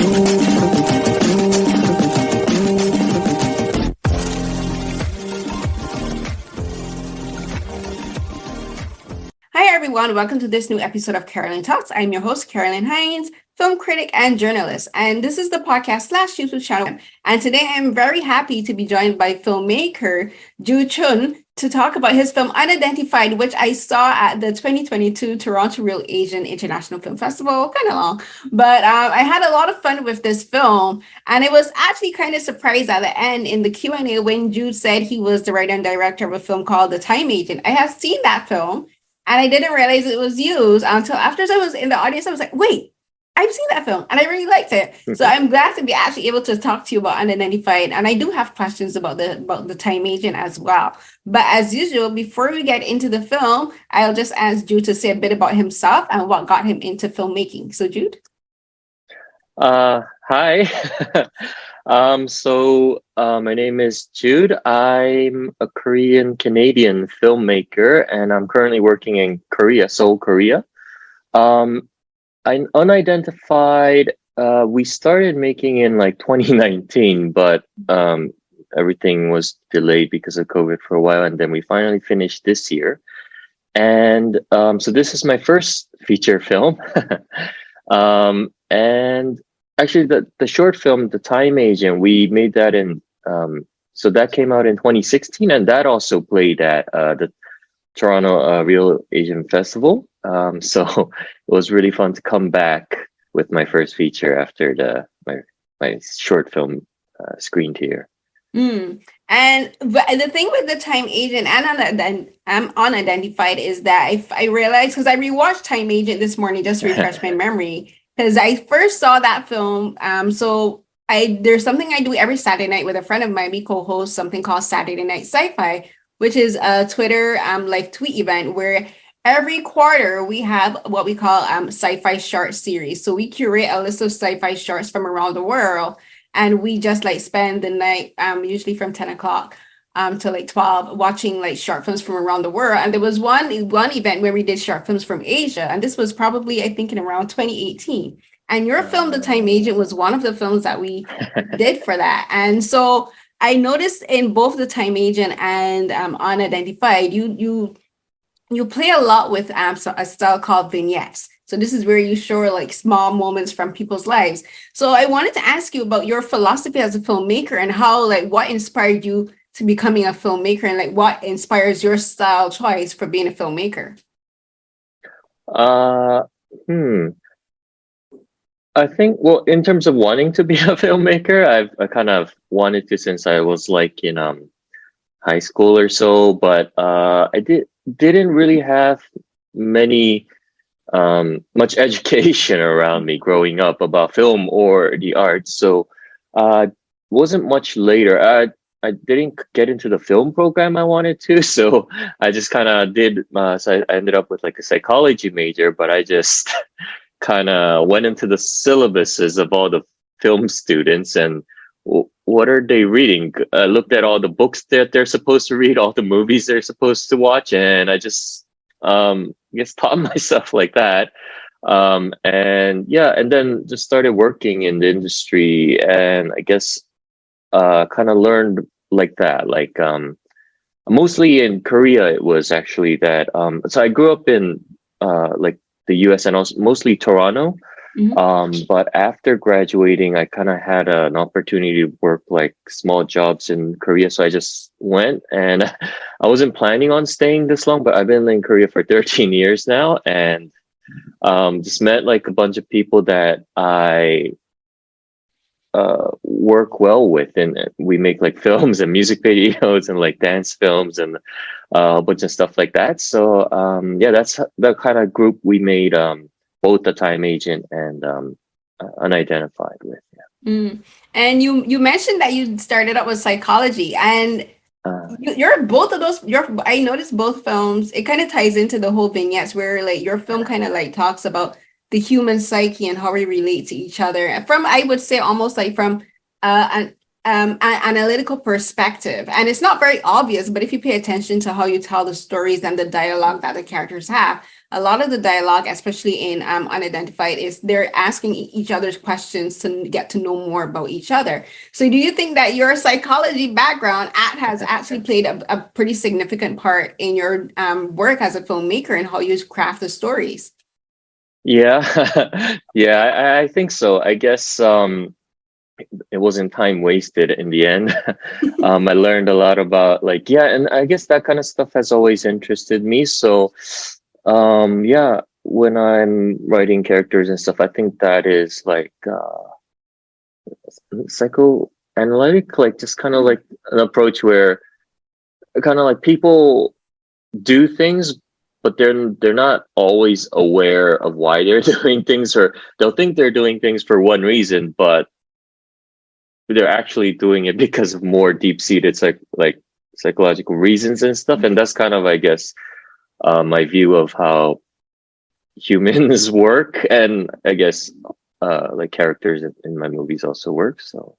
Hi, everyone. Welcome to this new episode of Carolyn Talks. I'm your host, Carolyn Hines, film critic and journalist. And this is the podcast / YouTube channel. And today I'm very happy to be joined by filmmaker Jude Chun to talk about his film Unidentified, which I saw at the 2022 Toronto Real Asian International Film Festival, kind of long. But I had a lot of fun with this film. And it was actually kind of surprised at the end in the Q&A when Jude said he was the writer and director of a film called The Time Agent. I have seen that film. And I didn't realize it was used until after I was in the audience. I was like, wait, I've seen that film and I really liked it. So I'm glad to be actually able to talk to you about Unidentified. And I do have questions about the Time Agent as well. But as usual, before we get into the film, I'll just ask Jude to say a bit about himself and what got him into filmmaking. So Jude? Hi. My name is Jude. I'm a Korean Canadian filmmaker, and I'm currently working in Korea, Seoul, Korea. I'm Unidentified. We started making in like 2019, but everything was delayed because of COVID for a while, and then we finally finished this year. And so this is my first feature film. And actually, the short film, The Time Agent, we made that so that came out in 2016, and that also played at the Toronto Real Asian Festival. So it was really fun to come back with my first feature after my short film screened here. And the thing with The Time Agent and Unidentified is that I realized, because I rewatched Time Agent this morning just to refresh my memory, because I first saw that film. There's something I do every Saturday night with a friend of mine. We co-host something called Saturday Night Sci-Fi, which is a Twitter live tweet event where every quarter we have what we call sci-fi short series. So we curate a list of sci-fi shorts from around the world, and we just like spend the night, usually from 10 o'clock to like 12, watching like short films from around the world. And there was one event where we did short films from Asia, and this was probably, I think, in around 2018. And your film, The Time Agent, was one of the films that we did for that. And so I noticed in both The Time Agent and Unidentified, you play a lot with a style called vignettes. So this is where you show like small moments from people's lives. So I wanted to ask you about your philosophy as a filmmaker and how, like, what inspired you to becoming a filmmaker, and like what inspires your style choice for being a filmmaker? I think, well, in terms of wanting to be a filmmaker, I kind of wanted to since I was like in high school or so, but I didn't really have much education around me growing up about film or the arts. So wasn't much later. I didn't get into the film program I wanted to, so I just kind of did. So I ended up with like a psychology major, but I just kind of went into the syllabuses of all the film students and what are they reading? I looked at all the books that they're supposed to read, all the movies they're supposed to watch, and I just taught myself like that. And then just started working in the industry, and I guess kind of learned like that. Like mostly in Korea, it was actually that. So I grew up in like the US and also mostly Toronto. But after graduating, I kind of had an opportunity to work like small jobs in Korea. So I just went, and I wasn't planning on staying this long, but I've been in Korea for 13 years now, and just met like a bunch of people that I work well with, and we make like films and music videos and like dance films and a bunch of stuff like that. So that's the kind of group we made both The Time Agent and Unidentified with. And you mentioned that you started out with psychology, and you're both of those. I noticed both films. It kind of ties into the whole vignettes where like your film kind of like talks about the human psyche and how we relate to each other from, I would say, almost like from an analytical perspective. And it's not very obvious, but if you pay attention to how you tell the stories and the dialogue that the characters have, a lot of the dialogue, especially in Unidentified, is they're asking each other's questions to get to know more about each other. So do you think that your psychology background has actually played a pretty significant part in your work as a filmmaker and how you craft the stories? Yeah, yeah, I think so. I guess it wasn't time wasted in the end. I learned a lot about like, yeah, and I guess that kind of stuff has always interested me. So, yeah, when I'm writing characters and stuff, I think that is like psychoanalytic, like just kind of like an approach where kind of like people do things, but they're not always aware of why they're doing things, or they'll think they're doing things for one reason, but they're actually doing it because of more deep-seated psychological reasons and stuff. And that's kind of, I guess, my view of how humans work, and I guess like characters in my movies also work. So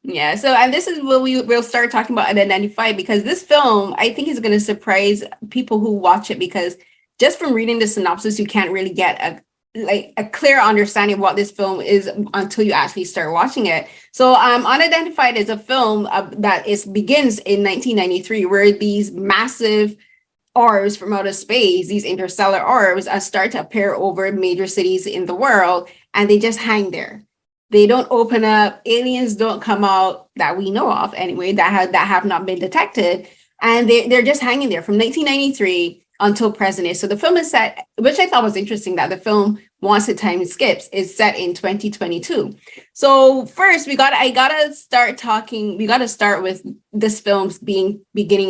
Yeah, so and this is where we'll start talking about Unidentified, because this film I think is going to surprise people who watch it, because just from reading the synopsis you can't really get a clear understanding of what this film is until you actually start watching it. So Unidentified is a film that begins in 1993, where these massive orbs from outer space, these interstellar orbs, start to appear over major cities in the world, and they just hang there. They don't open up. Aliens don't come out that we know of, anyway, that have not been detected, and they're just hanging there from 1993 until present day. So the film is set, which I thought was interesting, that the film, once the time skips, is set in 2022. So first, we got to start with this film's beginning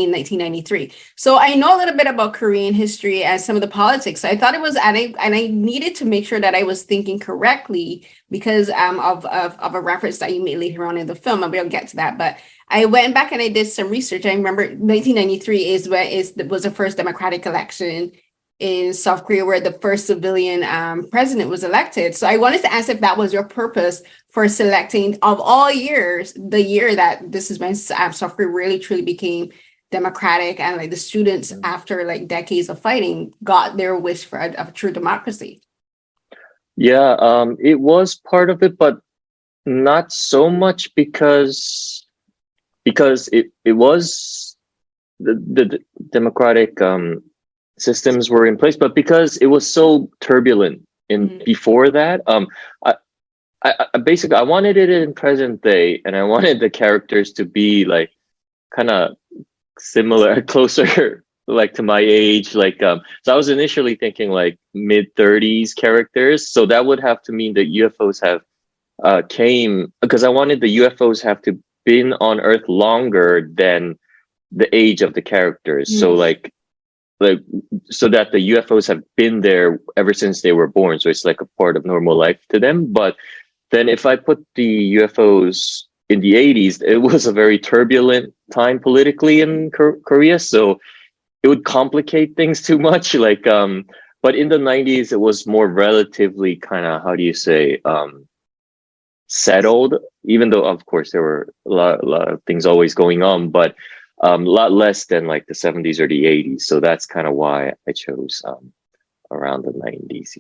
in 1993. So I know a little bit about Korean history and some of the politics. So I thought it was, and I needed to make sure that I was thinking correctly because of a reference that you made later on in the film. I'll get to that, but I went back and I did some research. I remember 1993 was the first democratic election in South Korea, where the first civilian president was elected. So I wanted to ask if that was your purpose for selecting, of all years, the year that this is when South Korea really truly became democratic, and like the students, after like decades of fighting, got their wish for a true democracy. yeah, it was part of it, but not so much because it was the democratic systems were in place, but because it was so turbulent before that. I basically I wanted it in present day, and I wanted the characters to be like kind of similar, closer like to my age. So I was initially thinking like mid-30s characters, so that would have to mean that UFOs have came, because I wanted the UFOs have to been on Earth longer than the age of the characters. So so that the UFOs have been there ever since they were born. So it's like a part of normal life to them. But then if I put the UFOs in the 80s, it was a very turbulent time politically in Korea. So it would complicate things too much. But in the 90s, it was more relatively kind of, how do you say, settled, even though of course there were a lot of things always going on, but a lot less than like the 70s or the 80s. So that's kind of why I chose around the 90s.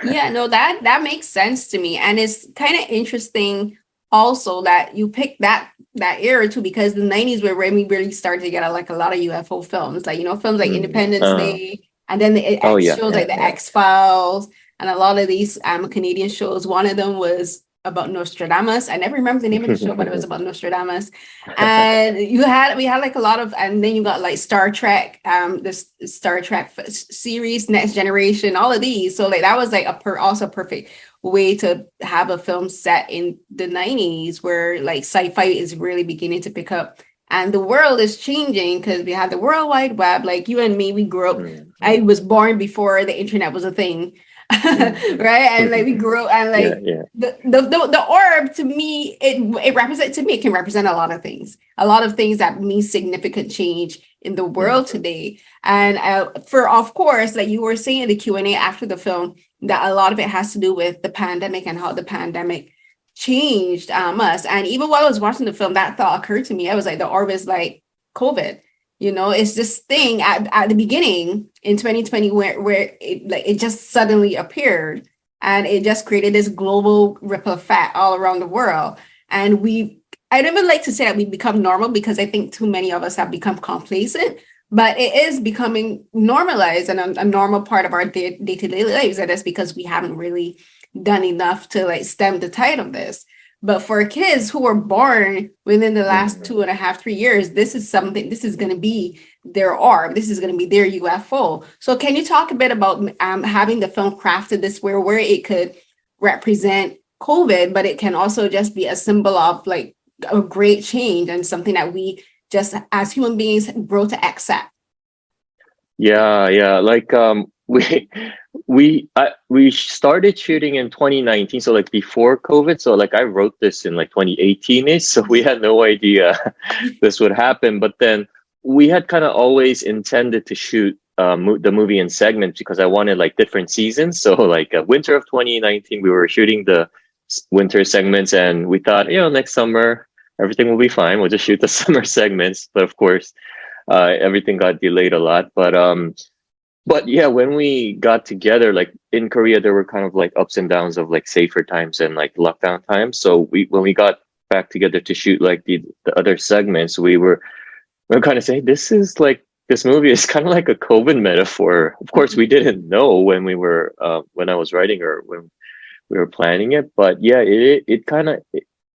Yeah, no, that makes sense to me. And it's kind of interesting also that you picked that era too, because the 90s were when we really started to get a lot of UFO films, like, films like Independence Day, and then the shows like the X-Files, and a lot of these Canadian shows. One of them was about Nostradamus. I never remember the name of the show, but it was about Nostradamus. And we had like a lot of, and then you got like Star Trek, this Star Trek series, Next Generation, all of these. So like that was like also perfect way to have a film set in the 90s, where like sci-fi is really beginning to pick up. And the world is changing because we have the World Wide Web. Like you and me, we grew up. I was born before the internet was a thing. Right, and like we grew, and like the orb, to me, it represents, it can represent a lot of things that mean significant change in the world today. And for, of course, like you were saying in the Q&A after the film, that a lot of it has to do with the pandemic and how the pandemic changed us. And even while I was watching the film, that thought occurred to me. I was like, the orb is like COVID. It's this thing at the beginning in 2020 where it just suddenly appeared, and it just created this global ripple effect all around the world. And I don't even like to say that we become normal, because I think too many of us have become complacent, but it is becoming normalized and a normal part of our day-to-day lives. And that's because we haven't really done enough to like stem the tide of this. But for kids who were born within the last 2.5, 3 years, this is going to be their orb. This is going to be their UFO. So can you talk a bit about having the film crafted this way, where it could represent COVID, but it can also just be a symbol of like a great change and something that we just as human beings grow to accept? Yeah. Like we started shooting in 2019, so like before COVID. So like I wrote this in like 2018ish, so we had no idea this would happen. But then we had kind of always intended to shoot the movie in segments, because I wanted like different seasons. So like winter of 2019, we were shooting the winter segments, and we thought, next summer everything will be fine. We'll just shoot the summer segments. But of course, everything got delayed a lot. But yeah, when we got together, like in Korea, there were kind of like ups and downs of like safer times and like lockdown times. So when we got back together to shoot like the other segments, we were kind of saying, this movie is kind of like a COVID metaphor. Of course, we didn't know when when I was writing or when we were planning it, but yeah, it kind of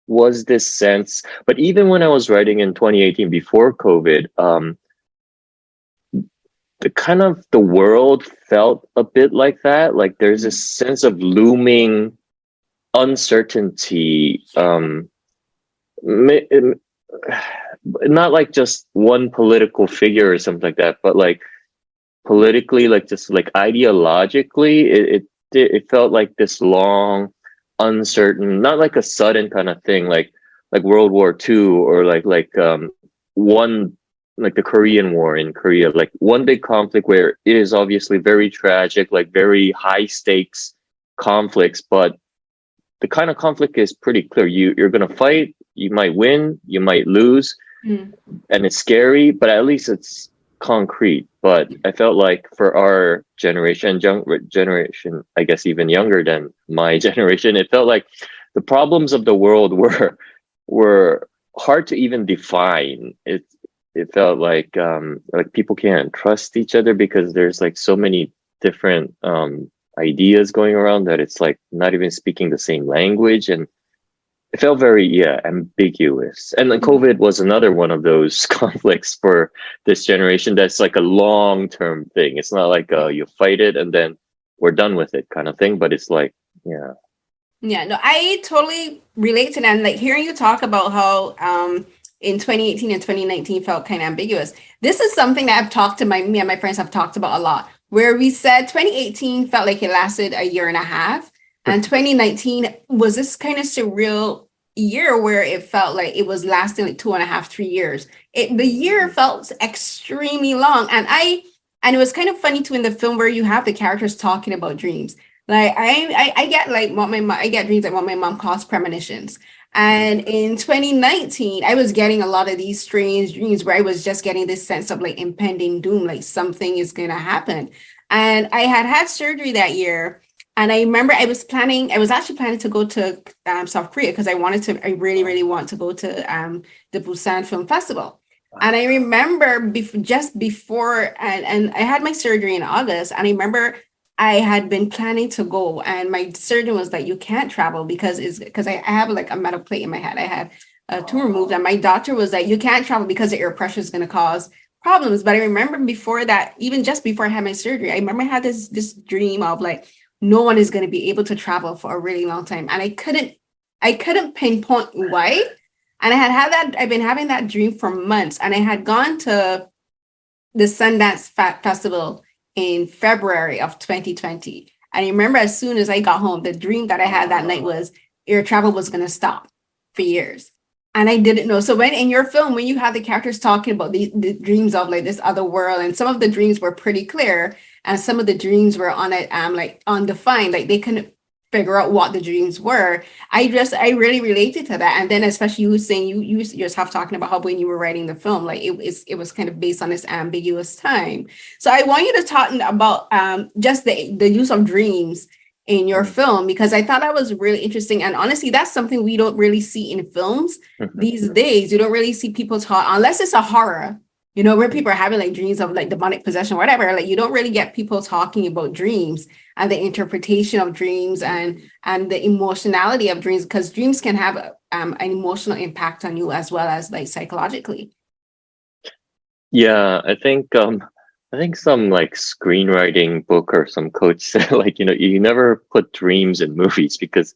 was this sense. But even when I was writing in 2018 before COVID, the world felt a bit like that. Like there's a sense of looming uncertainty. Not like just one political figure or something like that, but like politically, like just like ideologically, it felt like this long, uncertain, not like a sudden kind of thing, like World War II, or one, like the Korean War in Korea, like one big conflict where it is obviously very tragic, like very high stakes conflicts, but the kind of conflict is pretty clear. You're gonna fight, you might win, you might lose, and it's scary, but at least it's concrete. But I felt like for our generation, I guess even younger than my generation, it felt like the problems of the world were hard to even define. It felt like people can't trust each other because there's like so many different ideas going around that it's like not even speaking the same language, and it felt very ambiguous. And then COVID was another one of those conflicts for this generation. That's like a long-term thing. It's not like you fight it and then we're done with it kind of thing, but it's like no, I totally relate to that. And like hearing you talk about how in 2018 and 2019 felt kind of ambiguous. This is something that I've talked to me and my friends have talked about a lot, where we said 2018 felt like it lasted a year and a half. And 2019 was this kind of surreal year where it felt like it was lasting like 2.5, 3 years. The year felt extremely long. And it was kind of funny too in the film where you have the characters talking about dreams. Like I get like I get dreams like what my mom calls premonitions. And in 2019, I was getting a lot of these strange dreams where I was just getting this sense of like impending doom, like something is going to happen. And I had surgery that year. And I remember I was actually planning to go to South Korea because I really, really want to go to the Busan Film Festival. And I remember just before, and I had my surgery in August. And I remember I had been planning to go, and my surgeon was like, you can't travel because I have like a metal plate in my head. I had a tumor removed, and my doctor was like, you can't travel because the air pressure is going to cause problems. But I remember before that, even just before I had my surgery, I remember I had this dream of like, no one is going to be able to travel for a really long time. And I couldn't pinpoint why. And I've been having that dream for months. And I had gone to the Sundance Festival in February of 2020. And I remember as soon as I got home, the dream that I had that night was air travel was going to stop for years. And I didn't know. So when in your film, when you have the characters talking about the dreams of like this other world, and some of the dreams were pretty clear, and some of the dreams were on it, like undefined, like they couldn't figure out what the dreams were. I really related to that. And then especially you saying you yourself talking about how when you were writing the film, like it was kind of based on this ambiguous time. So I want you to talk about just the use of dreams in your film, because I thought that was really interesting. And honestly, that's something we don't really see in films these days. You don't really see people talk, unless it's a horror, you know, where people are having like dreams of like demonic possession, whatever. Like you don't really get people talking about dreams and the interpretation of dreams and the emotionality of dreams, because dreams can have an emotional impact on you as well as like psychologically. Yeah, I think some like screenwriting book or some coach said like, you know, you never put dreams in movies because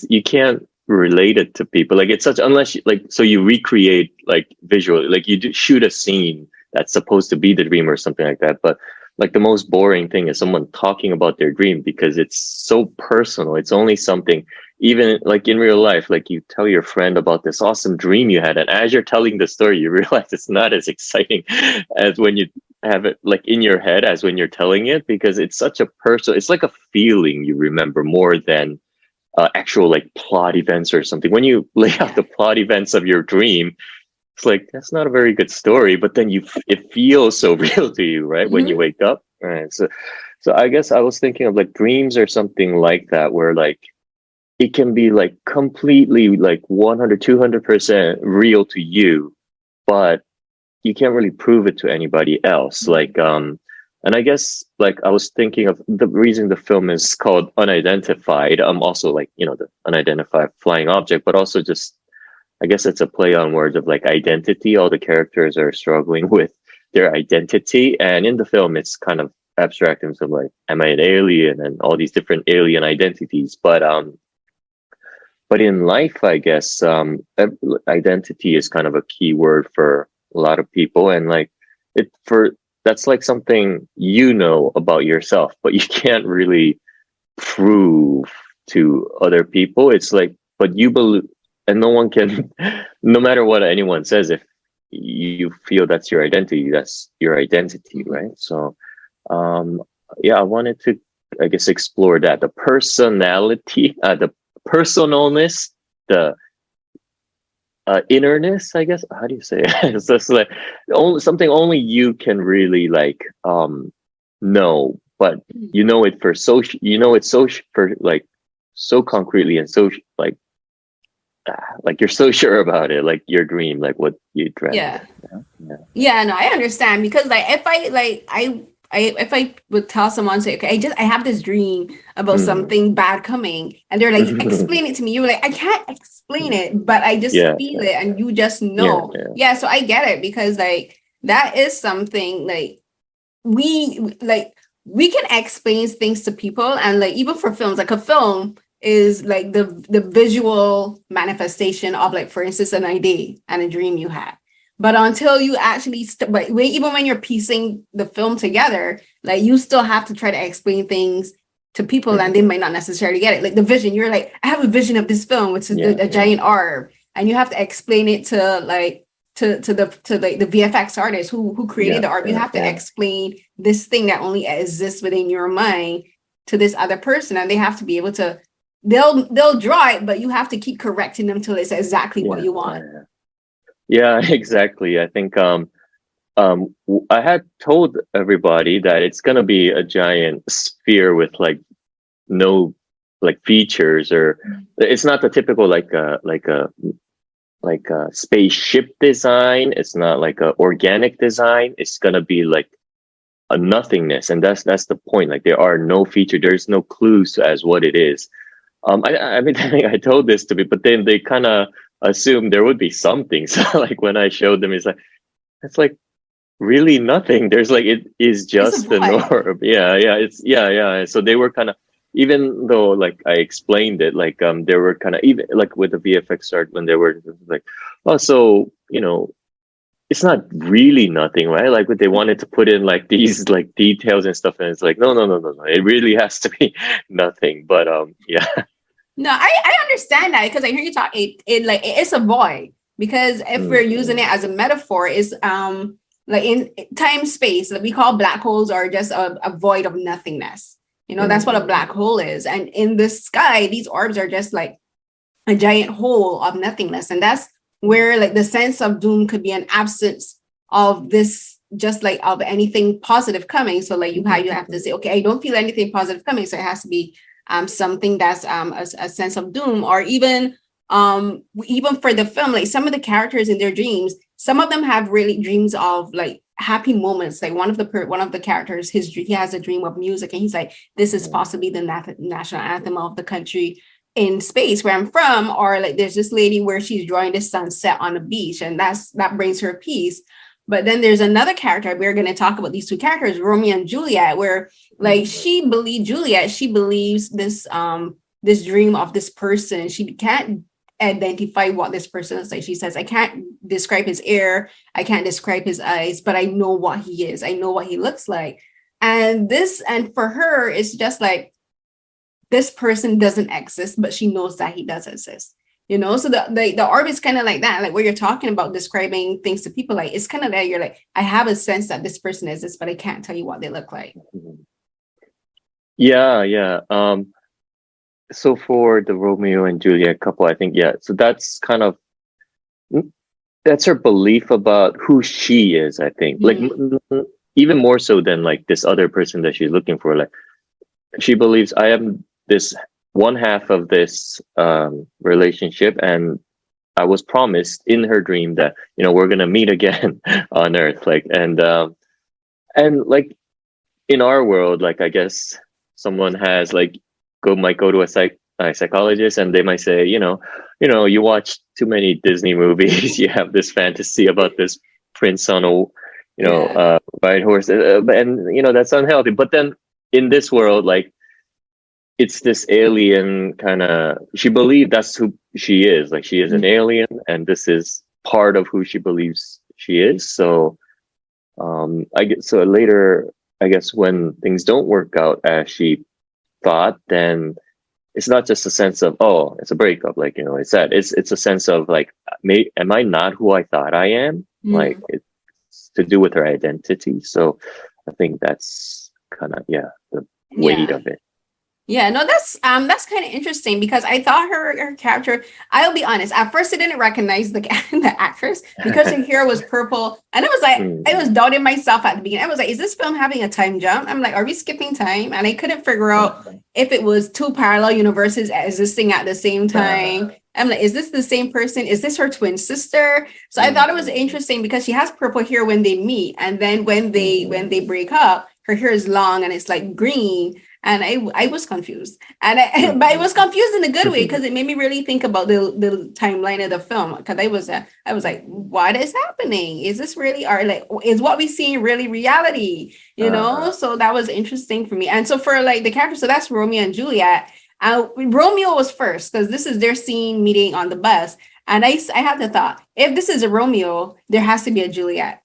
you can't relate it to people. Like it's such, unless you, like, so you recreate like visually, like you do shoot a scene that's supposed to be the dream or something like that. But like the most boring thing is someone talking about their dream, because it's so personal. It's only something, even like in real life, like you tell your friend about this awesome dream you had, and as you're telling the story, you realize it's not as exciting as when you have it like in your head as when you're telling it, because it's such a personal, it's like a feeling you remember more than actual like plot events or something. When you lay out the plot events of your dream, it's like that's not a very good story, but then it feels so real to you, right? When you wake up. Right. So I guess I was thinking of like dreams or something like that, where like it can be like completely like 100, 200% real to you, but you can't really prove it to anybody else. Like, and I guess like I was thinking of the reason the film is called Unidentified. Also like, you know, the unidentified flying object, but also just, I guess it's a play on words of like identity. All the characters are struggling with their identity. And in the film, it's kind of abstract in terms of like, am I an alien, and all these different alien identities. But in life, I guess, identity is kind of a key word for a lot of people. And like that's like something you know about yourself, but you can't really prove to other people. It's like, but you believe, and no one can, no matter what anyone says, if you feel that's your identity, right? So, yeah, I wanted to, I guess, explore that, the personality, the personalness, the innerness, I guess. How do you say it? It's just like something only you can really like know, but you know it for social, you know, it's social for like so concretely and so like you're so sure about it, like your dream, like what you dreamt. Yeah, no, I understand, because like if if I would tell someone, say, okay, I have this dream about something bad coming, and they're like, explain it to me. You're like, I can't explain it, but I just feel it, and you just know. Yeah, so I get it, because like that is something like we can explain things to people, and like even for films, like a film is like the visual manifestation of, like, for instance, an idea and a dream you had. But until you actually, but even when you're piecing the film together, like you still have to try to explain things to people, and they might not necessarily get it. Like the vision, you're like, I have a vision of this film, which is a giant orb, and you have to explain it to like to the VFX artist who created the orb. You have to explain this thing that only exists within your mind to this other person, and they have to be able to. They'll draw it, but you have to keep correcting them till it's exactly what you want. Yeah, exactly. I think I had told everybody that it's gonna be a giant sphere with like no like features, or it's not the typical like a spaceship design. It's not like a organic design. It's gonna be like a nothingness, and that's the point. Like there are no feature. There's no clues as what it is. I mean, I told this to me, but then they kind of assumed there would be something. So like when I showed them, it's like really nothing. There's like, it is just the norm. Yeah. So they were kind of, even though like I explained it, like they were kind of, even like with the VFX art, when they were like, oh, so you know, it's not really nothing, right? Like what they wanted to put in like these like details and stuff, and it's like no. It really has to be nothing. But yeah. No, I understand that, because I hear you talk. It like it's a void, because if we're using it as a metaphor, is like in time space that we call black holes are just a void of nothingness. That's what a black hole is. And in the sky, these orbs are just like a giant hole of nothingness. And that's where like the sense of doom could be an absence of this, just like of anything positive coming. So like you have to say, okay, I don't feel anything positive coming. So it has to be something that's a sense of doom. Or even for the film, like some of the characters in their dreams, some of them have really dreams of like happy moments. Like one of the characters, he has a dream of music, and he's like, this is possibly the national anthem of the country in space where I'm from. Or like there's this lady where she's drawing the sunset on the beach, and that brings her peace. But then there's another character, we're going to talk about these two characters, Romeo and Juliet, where like she believes this dream of this person. She can't identify what this person is like. She says, I can't describe his hair, I can't describe his eyes, but I know what he is, I know what he looks like. And for her, it's just like, this person doesn't exist, but she knows that he does exist. So the orb is kind of like that, like where you're talking about describing things to people, like it's kind of that you're like, I have a sense that this person exists, but I can't tell you what they look like. Yeah. So for the Romeo and Juliet couple, I think, so that's her belief about who she is, I think. Like even more so than like this other person that she's looking for. Like she believes, I am this one half of this relationship, and I was promised in her dream that we're gonna meet again on Earth. Like and like in our world, like I guess someone has like might go to a psychologist, and they might say, you watch too many Disney movies. You have this fantasy about this prince on a white horse, and that's unhealthy. But then in this world, like it's this alien kind of. She believed that's who she is. Like she is an alien, and this is part of who she believes she is. So, later, I guess when things don't work out as she thought, then it's not just a sense of, oh, it's a breakup, like it's that it's a sense of like, am I not who I thought I am? Like it's to do with her identity. So I think that's kind of the weight of it. Yeah, no, that's kind of interesting, because I thought her character, I'll be honest, at first I didn't recognize the actress because her hair was purple, and I was like, I was doubting myself at the beginning. I was like, is this film having a time jump? I'm like, are we skipping time? And I couldn't figure out if it was two parallel universes existing at the same time. I'm like, is this the same person? Is this her twin sister? So I thought it was interesting because she has purple hair when they meet, and then when they break up, her hair is long and it's like green. And I was confused, but I was confused in a good way, because it made me really think about the timeline of the film. Because I was like, what is happening? Is this really, or like, is what we see really reality? So that was interesting for me. And so for like the character, so that's Romeo and Juliet. Romeo was first, because this is their scene meeting on the bus. And I had the thought, if this is a Romeo, there has to be a Juliet.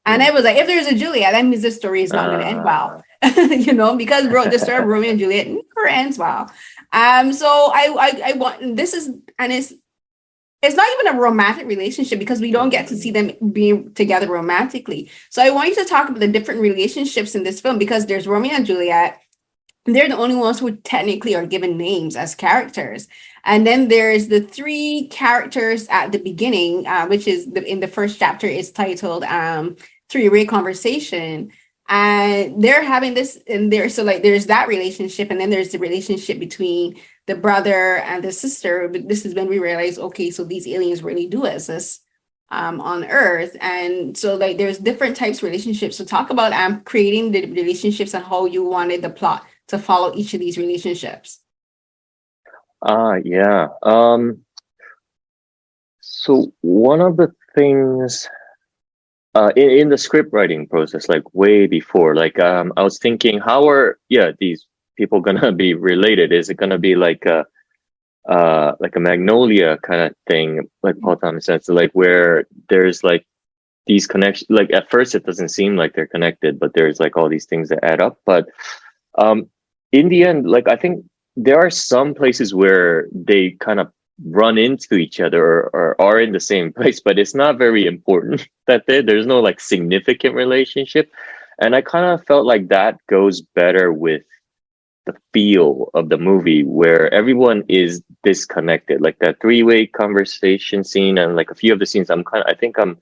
And I was like, if there's a Juliet, that means the story is not going to end well. Because the story of Romeo and Juliet never ends well. So I want, this is, and it's not even a romantic relationship, because we don't get to see them being together romantically. So I want you to talk about the different relationships in this film, because there's Romeo and Juliet. They're the only ones who technically are given names as characters. And then there's the three characters at the beginning, which is in the first chapter is titled Three-Way Conversation. And they're having this, and there's that relationship, and then there's the relationship between the brother and the sister. But this is when we realize, okay, so these aliens really do exist on Earth. And so like there's different types of relationships. So talk about creating the relationships and how you wanted the plot to follow each of these relationships. So one of the things in the script writing process, like way before, like I was thinking, how are these people gonna be related? Is it gonna be like a Magnolia kind of thing, like Paul Thomas said, so like where there's like these connections? Like at first it doesn't seem like they're connected, but there's like all these things that add up. But in the end, like I think there are some places where they kind of run into each other or are in the same place, but it's not very important that there's no like significant relationship. And I kind of felt like that goes better with the feel of the movie where everyone is disconnected, like that three-way conversation scene and like a few of the scenes. I think I'm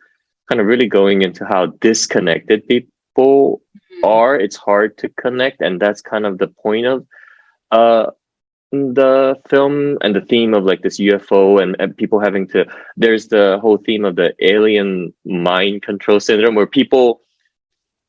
kind of really going into how disconnected people are. It's hard to connect, and that's kind of the point of uh the film and the theme of like this UFO and people having to. There's the whole theme of the alien mind control syndrome where people,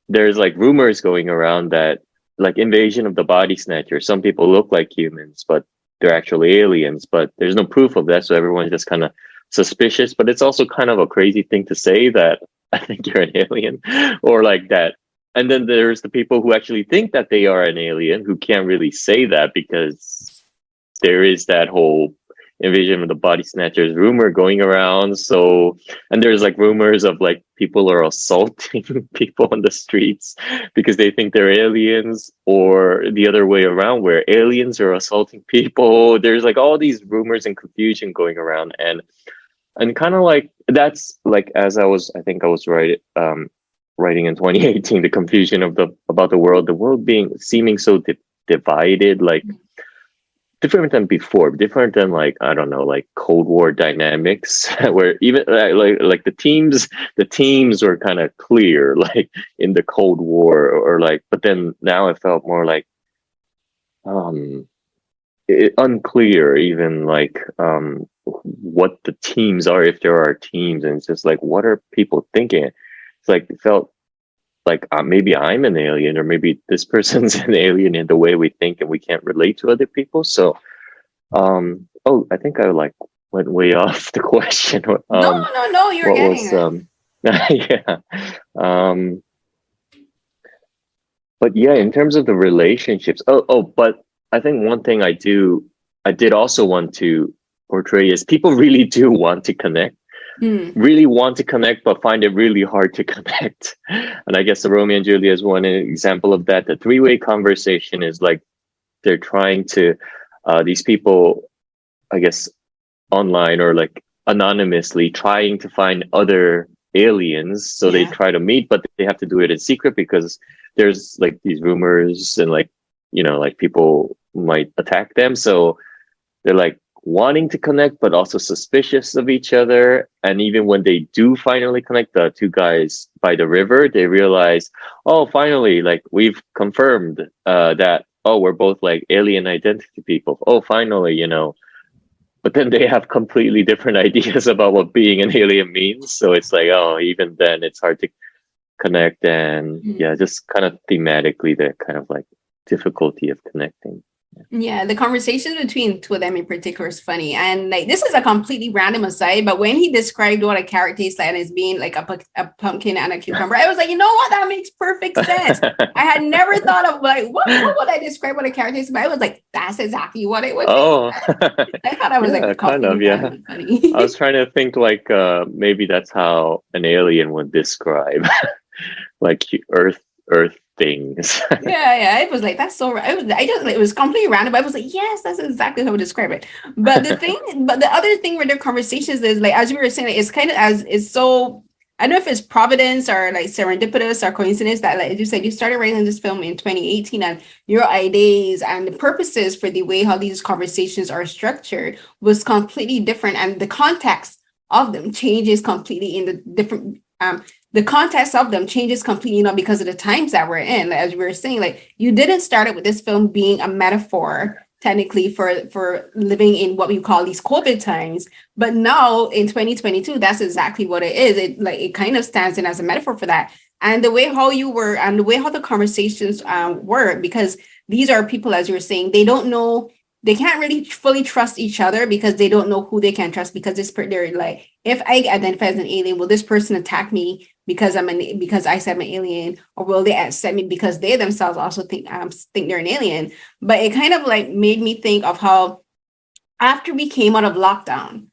there's like rumors going around that like invasion of the body snatcher, some people look like humans but they're actually aliens, but there's no proof of that, so everyone's just kind of suspicious. But it's also kind of a crazy thing to say that I think you're an alien or like that. And then there's the people who actually think that they are an alien who can't really say that because there is that whole invasion of the body snatchers rumor going around. So, and there's like rumors of like people are assaulting people on the streets because they think they're aliens, or the other way around where aliens are assaulting people. There's like all these rumors and confusion going around, and kind of like that's like, as I think I was writing in 2018, the confusion of the about the world being seeming so divided, like different than before, different than like, I don't know, like Cold War dynamics where even like the teams were kind of clear like in the Cold War, or like, but then now it felt more like unclear even like what the teams are, if there are teams, and it's just like what are people thinking. It's like it felt like maybe I'm an alien, or maybe this person's an alien in the way we think and we can't relate to other people. So, oh, I think I like went way off the question. No, you're What getting was, it. yeah. But yeah, in terms of the relationships, but I think one thing I did also want to portray is people really do want to connect, really want to connect, but find it really hard to connect. And I guess the Romeo and Juliet is one example of that. The three-way conversation is like they're trying to, these people, I guess, online or like anonymously trying to find other aliens. So they try to meet, but they have to do it in secret because there's like these rumors and like, like people might attack them. So they're like wanting to connect, but also suspicious of each other. And even when they do finally connect, the two guys by the river, they realize, oh, finally, like we've confirmed that, oh, we're both like alien identity people. Oh, finally, But then they have completely different ideas about what being an alien means. So it's like, oh, even then it's hard to connect. And yeah, just kind of thematically, the kind of like difficulty of connecting. Yeah, the conversation between two of them in particular is funny. And like this is a completely random aside, but when he described what a carrot tastes like as being like a pumpkin and a cucumber, I was like, you know what? That makes perfect sense. I had never thought of like what would I describe what a carrot tastes like? I was like, that's exactly what it would taste like. I thought I was like kind of, yeah. Funny. I was trying to think like maybe that's how an alien would describe like Earth things. yeah, it was like that's so it was completely random, but I was like, yes, that's exactly how I would describe it. But the other thing with their conversations is like, as we were saying, it's kind of it's so, I don't know if it's providence or like serendipitous or coincidence that, like as you said, you started writing this film in 2018 and your ideas and the purposes for the way how these conversations are structured was completely different, and the context of them changes completely in the different the context of them changes completely, because of the times that we're in. Like, as we were saying, like you didn't start it with this film being a metaphor technically for living in what we call these COVID times, but now in 2022, that's exactly what it is. It kind of stands in as a metaphor for that. And the way how you were and the way how the conversations were, because these are people, as you were saying, they don't know. They can't really fully trust each other because they don't know who they can trust, because they're like, if I identify as an alien, will this person attack me because I said I'm an alien, or will they accept me because they themselves also think they're an alien? But it kind of like made me think of how after we came out of lockdown,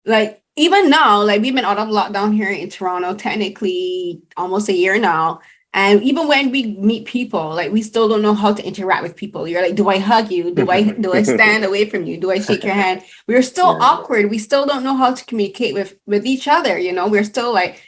like even now, like we've been out of lockdown here in Toronto, technically almost a year now. And even when we meet people, like we still don't know how to interact with people. You're like, do I hug you? Do I stand away from you? Do I shake your hand? We're still awkward. We still don't know how to communicate with each other. We're still like,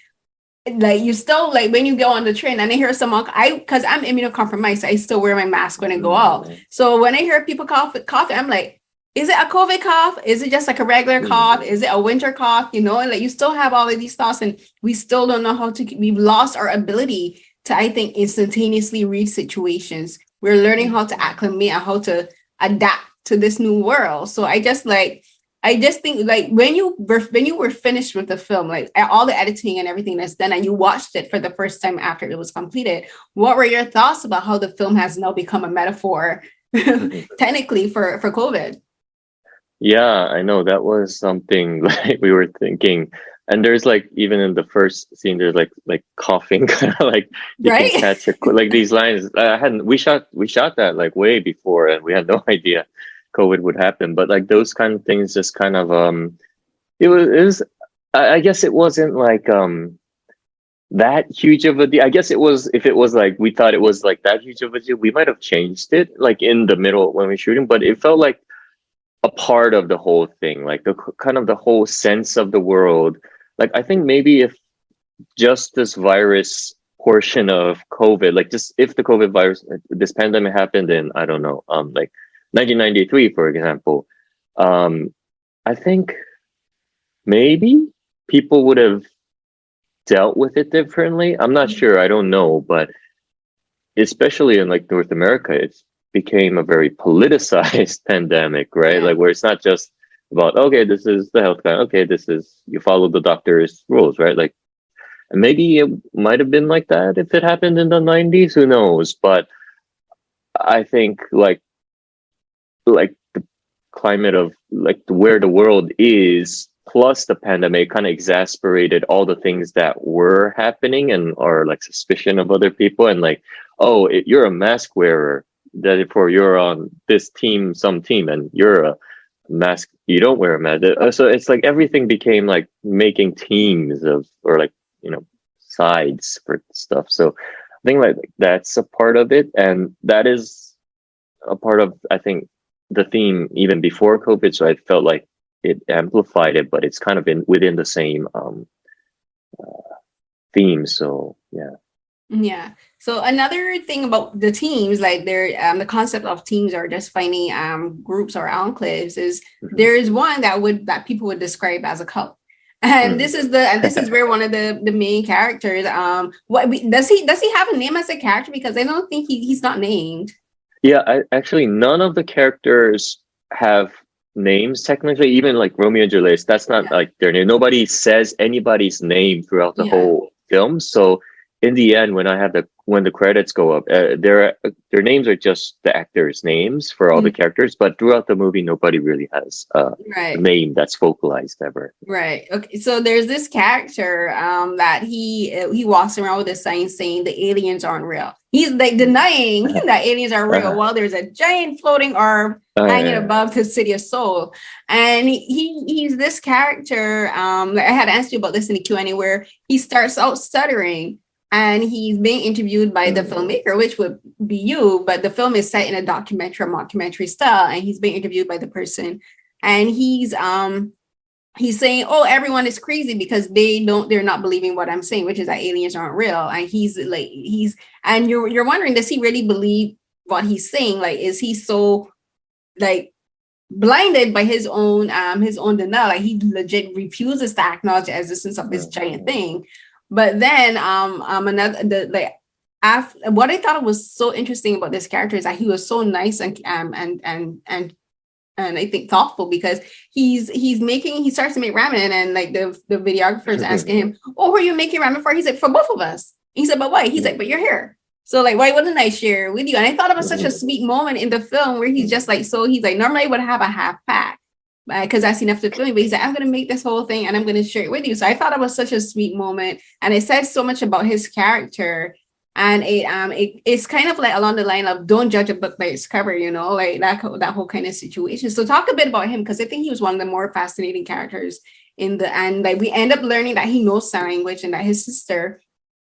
like you still like when you go on the train and I hear someone because I'm immunocompromised, I still wear my mask when I go out. Mm, So when I hear people coughing, I'm like, is it a COVID cough? Is it just like a regular cough? mm, Is it a winter cough? You know, and like you still have all of these thoughts, and we still don't know how to. We've lost our ability to, I think, instantaneously read situations. We're learning how to mm. acclimate and how to adapt to this new world. So I just think like when you were finished with the film, like all the editing and everything that's done, and you watched it for the first time after it was completed, what were your thoughts about how the film has now become a metaphor, technically for COVID? Yeah, I know that was something like we were thinking. And there's like even in the first scene, there's like coughing, kind of like you can Right? catch it like these lines. I hadn't we shot that like way before, and we had no idea COVID would happen. But like those kind of things, just kind of it was I guess it wasn't like that huge of a deal. I guess it was if it was like we thought it was like that huge of a deal, we might have changed it like in the middle when we were shooting. But it felt like a part of the whole thing, like the kind of the whole sense of the world. Like I think maybe if just this virus portion of COVID, like just if the COVID virus, this pandemic happened in, I don't know, like 1993, for example, um, I think maybe people would have dealt with it differently. I'm not sure. I don't know, but especially in like North America, it's became a very politicized pandemic, right? Yeah. Like where it's not just about okay, this is the health guy, okay, this is you follow the doctor's rules, right? Like and maybe it might have been like that if it happened in the 90s, who knows? But I think like the climate of like where the world is plus the pandemic kind of exasperated all the things that were happening and or like suspicion of other people and like oh you're a mask wearer therefore you're on this team some team and you're a mask you don't wear a mask. So it's like everything became like making teams of or like you know sides for stuff. So I think like that's a part of it and that is a part of I think the theme even before COVID. So I felt like it amplified it, but it's kind of in within the same theme. So yeah. Yeah. So another thing about the teams, like the concept of teams or just finding groups or enclaves is Mhm. there is one that people would describe as a cult. And Mm. this is where one of the main characters does he have a name as a character? Because I don't think he's not named. Yeah, actually none of the characters have names technically. Even like Romeo and Juliet, that's not Yeah. like their name. Nobody says anybody's name throughout the Yeah. whole film. So in the end, when the credits go up, their names are just the actors' names for all the Mm, characters. But throughout the movie, nobody really has a right. name that's vocalized ever. Right. Okay. So there's this character that he walks around with a sign saying the aliens aren't real. He's like denying that aliens are real Uh, while there's a giant floating orb hanging yeah. above the city of Seoul. And he's this character. Like I had asked you about this in the Q&A where he starts out stuttering and he's being interviewed by the Mm, filmmaker, which would be you, but the film is set in a documentary or mockumentary style, and he's being interviewed by the person. And he's saying, "Oh, everyone is crazy because they're not believing what I'm saying, which is that aliens aren't real." And and you're wondering, does he really believe what he's saying? Like, is he so like blinded by his own denial? Like, he legit refuses to acknowledge the existence of this giant mm, thing. But then, another the like. After, what I thought was so interesting about this character is that he was so nice and I think thoughtful because he starts to make ramen and like the videographer is asking mm. him, "Oh, who are you making ramen for?" He's like, "For both of us." He said, "But why?" He's like, "But you're here." So like, why wouldn't I share with you? And I thought it was such a sweet moment in the film where he's just like, so he's like, normally I would have a half pack because that's enough to fill me. But he's like, I'm gonna make this whole thing and I'm gonna share it with you. So I thought it was such a sweet moment, and it says so much about his character. And it's kind of like along the line of don't judge a book by its cover, you know, like that whole kind of situation. So talk a bit about him because I think he was one of the more fascinating characters in the end. Like we end up learning that he knows sign language and that his sister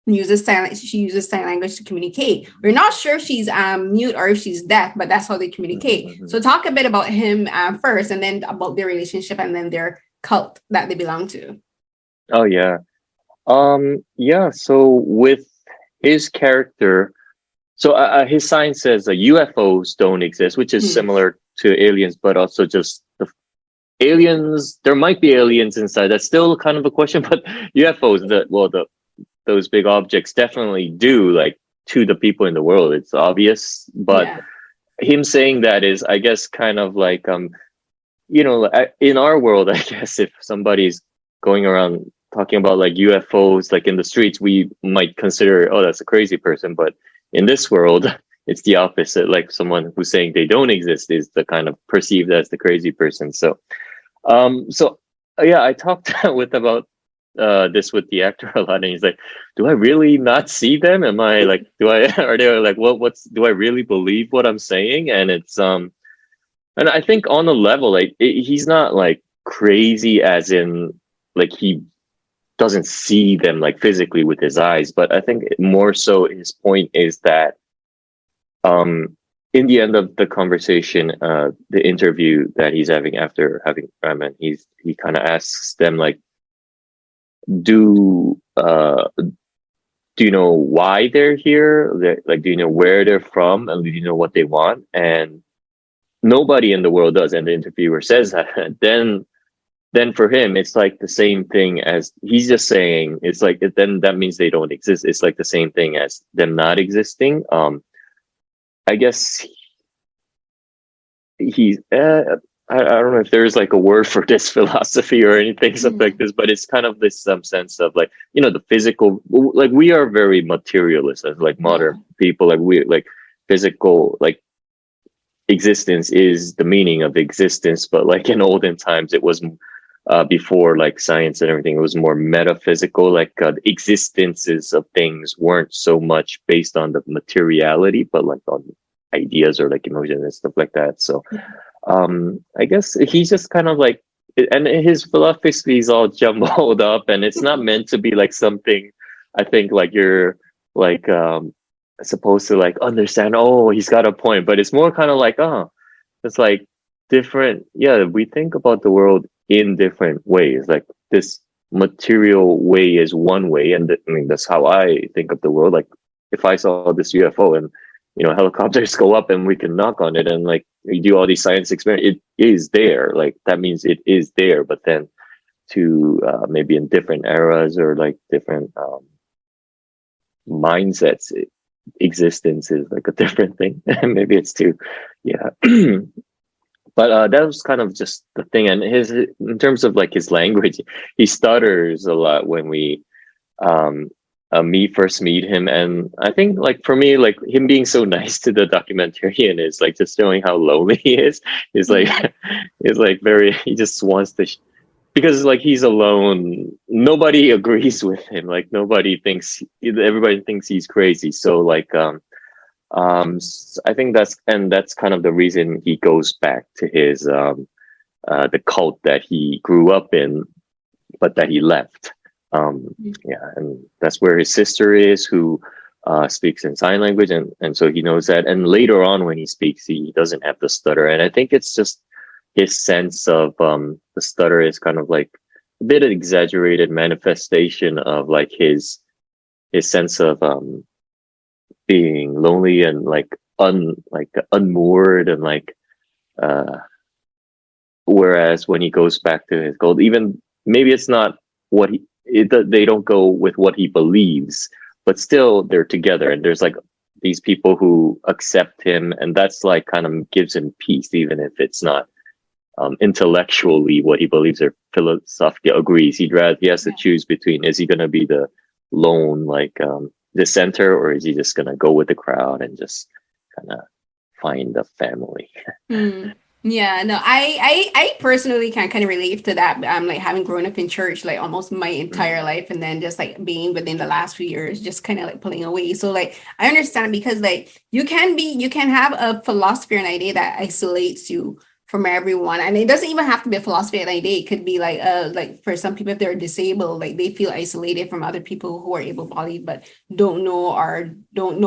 she uses sign language to communicate. We're not sure if she's mute or if she's deaf, but that's how they communicate. So talk a bit about him first, and then about their relationship, and then their cult that they belong to. Oh yeah. Yeah. So with his character, so his sign says UFOs don't exist, which is Hmm. similar to aliens, but also just the aliens. There might be aliens inside. That's still kind of a question, but UFOs, the those big objects definitely do, like, to the people in the world. It's obvious, but Yeah. him saying that is, I guess, kind of like in our world, I guess if somebody's going around talking about like UFOs like in the streets, we might consider, oh, that's a crazy person. But in this world, it's the opposite. Like someone who's saying they don't exist is the kind of perceived as the crazy person. So yeah, I talked with about this with the actor a lot, and he's like, "Do I really not see them? Am I like, do I are they like what's do I really believe what I'm saying?" And it's and I think on the level, like he's not like crazy as in like he doesn't see them like physically with his eyes, but I think more so his point is that in the end of the conversation, the interview that he's having after having ramen, he kind of asks them like, do do you know why they're here? Like, do you know where they're from, and do you know what they want? And nobody in the world does. And the interviewer says that. Then for him, it's like the same thing as he's just saying. It's like then that means they don't exist. It's like the same thing as them not existing. I guess he's. I don't know if there's like a word for this philosophy or anything something like Hmm. this, but it's kind of this sense of like the physical. Like we are very materialist as like Yeah. modern people. Like we like physical like existence is the meaning of existence, but like in olden times it was before like science and everything, it was more metaphysical. Like the existences of things weren't so much based on the materiality, but like on ideas or like emotions and stuff like that. So I guess he's just kind of like, and his philosophy is all jumbled up, and it's not meant to be like something. I think like you're like supposed to like understand. Oh, he's got a point, but it's more kind of like, oh, it's like different. Yeah, we think about the world in different ways. Like this material way is one way, and I mean that's how I think of the world. Like if I saw this UFO and helicopters go up and we can knock on it and like we do all these science experiments, it is there. Like that means it is there. But then to maybe in different eras or like different mindsets, existence is like a different thing. Maybe it's too, yeah. But that was kind of just the thing. And his in terms of like his language, he stutters a lot when we um me first meet him. And I think like for me, like him being so nice to the documentarian is like just showing how lonely he is. He's like Hmm. he's like very, he just wants to because like he's alone, nobody agrees with him, like nobody thinks, everybody thinks he's crazy. So like I think that's kind of the reason he goes back to his the cult that he grew up in, but that he left. Yeah, and that's where his sister is, who speaks in sign language, and so he knows that. And later on, when he speaks, he doesn't have the stutter. And I think it's just his sense of the stutter is kind of like a bit of exaggerated manifestation of like his sense of being lonely and like unmoored and like uh whereas when he goes back to his gold, even maybe it's not what they don't go with what he believes, but still they're together, and there's like these people who accept him, and that's like kind of gives him peace, even if it's not intellectually what he believes or philosophically agrees. He has to Yeah. choose between, is he going to be the lone like dissenter, or is he just going to go with the crowd and just kind of find a family. Hmm. Yeah, no, I personally can kind of relate to that. Like having grown up in church like almost my entire Mm. life, and then just like being within the last few years, just kind of like pulling away. So like I understand because like you can have a philosophy or an idea that isolates you from everyone, and it doesn't even have to be a philosophy or an idea. It could be like for some people, if they're disabled, like they feel isolated from other people who are able-bodied but don't know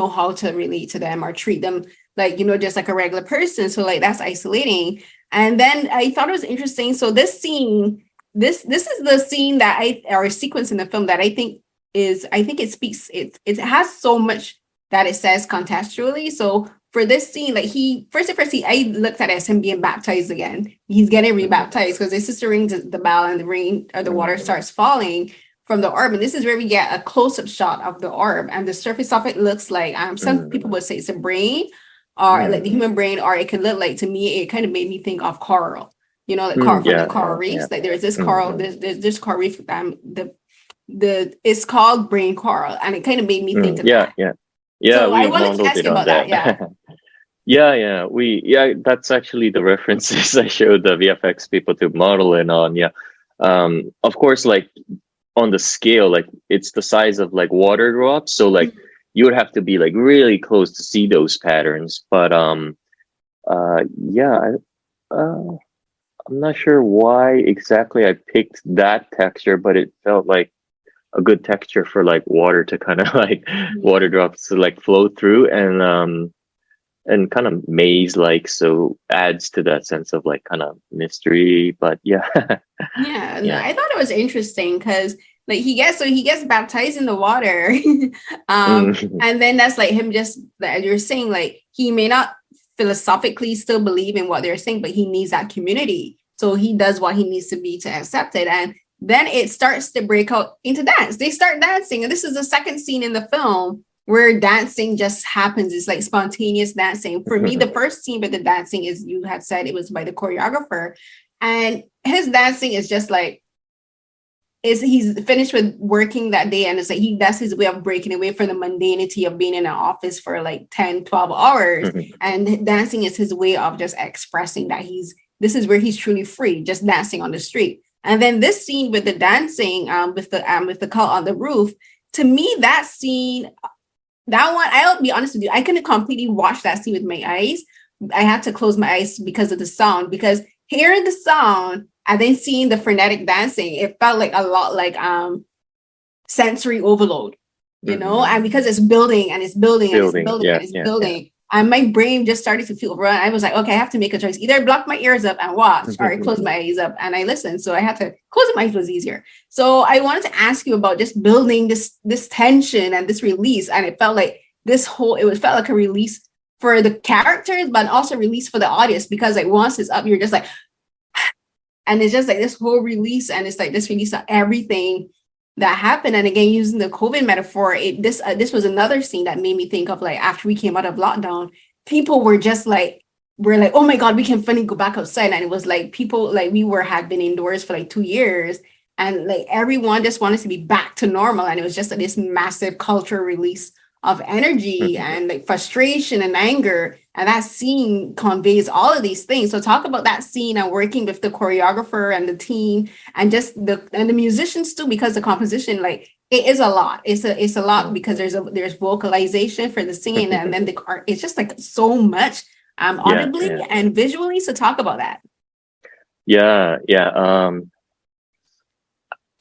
how to relate to them or treat them like just like a regular person. So like that's isolating. And then I thought it was interesting, so this scene, this is the scene that I or sequence in the film that I think is, I think it speaks, it has so much that it says contextually. So for this scene, like he first I looked at it as him being baptized again. He's getting rebaptized because his sister rings the bell and the rain or the water starts falling from the orb. And this is where we get a close-up shot of the orb, and the surface of it looks like some people would say it's a brain or like the human brain, or it could look like, to me, it kind of made me think of coral. You know, like coral from the coral reefs. Like there's this coral, there's this coral reef, the it's called brain coral, and it kind of made me think of that. So I We wanted to ask modeled it you on about that. that. That's actually the references I showed the VFX people to model it on. Of course, like on the scale, like it's the size of like water drops, so like you would have to be like really close to see those patterns. But yeah, I'm not sure why exactly I picked that texture, but it felt like a good texture for like water to kind of like water drops to like flow through, and kind of maze like, so adds to that sense of like kind of mystery. But Yeah, no, I thought it was interesting because like he gets baptized in the water. And then that's like him, just that you're saying, like he may not philosophically still believe in what they're saying, but he needs that community. So he does what he needs to be to accept it. And then it starts to break out into dance. They start dancing. And this is the second scene in the film where dancing just happens. It's like spontaneous dancing. For me, the first scene with the dancing is, you had said, it was by the choreographer. And his dancing is just like, he's finished with working that day, and it's like that's his way of breaking away from the mundanity of being in an office for like 10-12 hours. And dancing is his way of just expressing that this is where he's truly free, just dancing on the street. And then this scene with the dancing with the cult on the roof, to me, that scene, that one, I'll be honest with you, I couldn't completely watch that scene with my eyes. I had to close my eyes because of the sound, because hearing the sound and then seeing the frenetic dancing, it felt like a lot like sensory overload, you know, and because it's building and it's building and it's building and it's building. And my brain just started to feel overrun. I was like, okay, I have to make a choice. Either I block my ears up and watch, or I close my eyes up and I listen. So I had to close my eyes, was easier. So I wanted to ask you about just building this tension and this release. And it felt like it felt like a release for the characters, but also release for the audience, because like once it's up, you're just like, and it's just like this whole release, and it's like this release of everything that happened. And again, using the COVID metaphor, this was another scene that made me think of like, after we came out of lockdown, people were just like, oh my God, we can finally go back outside. And it was like people, like had been indoors for like 2 years, and like everyone just wanted to be back to normal. And it was just like this massive cultural release of energy and like frustration and anger. And that scene conveys all of these things. So talk about that scene and working with the choreographer and the team and just the musicians too, because the composition, like it is a lot. It's a lot, because there's vocalization for the singing, and then the art. It's just like so much audibly and visually. So talk about that.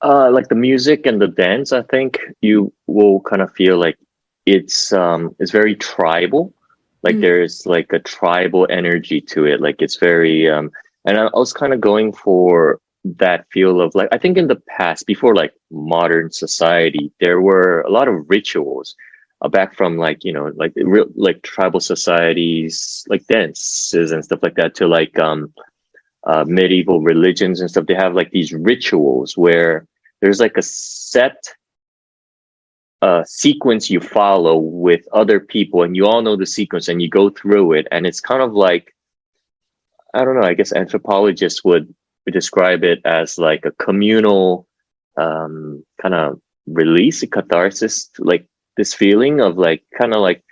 Like the music and the dance, I think you will kind of feel like it's very tribal. Like there's like a tribal energy to it. Like it's very and I was kind of going for that feel of like, I think in the past, before like modern society, there were a lot of rituals back from like, you know, like real like tribal societies, like dances and stuff like that, to like medieval religions and stuff. They have like these rituals where there's like a set sequence you follow with other people, and you all know the sequence, and you go through it, and it's kind of like, I don't know, I guess anthropologists would describe it as like a communal kind of release, a catharsis, like this feeling of like kind of like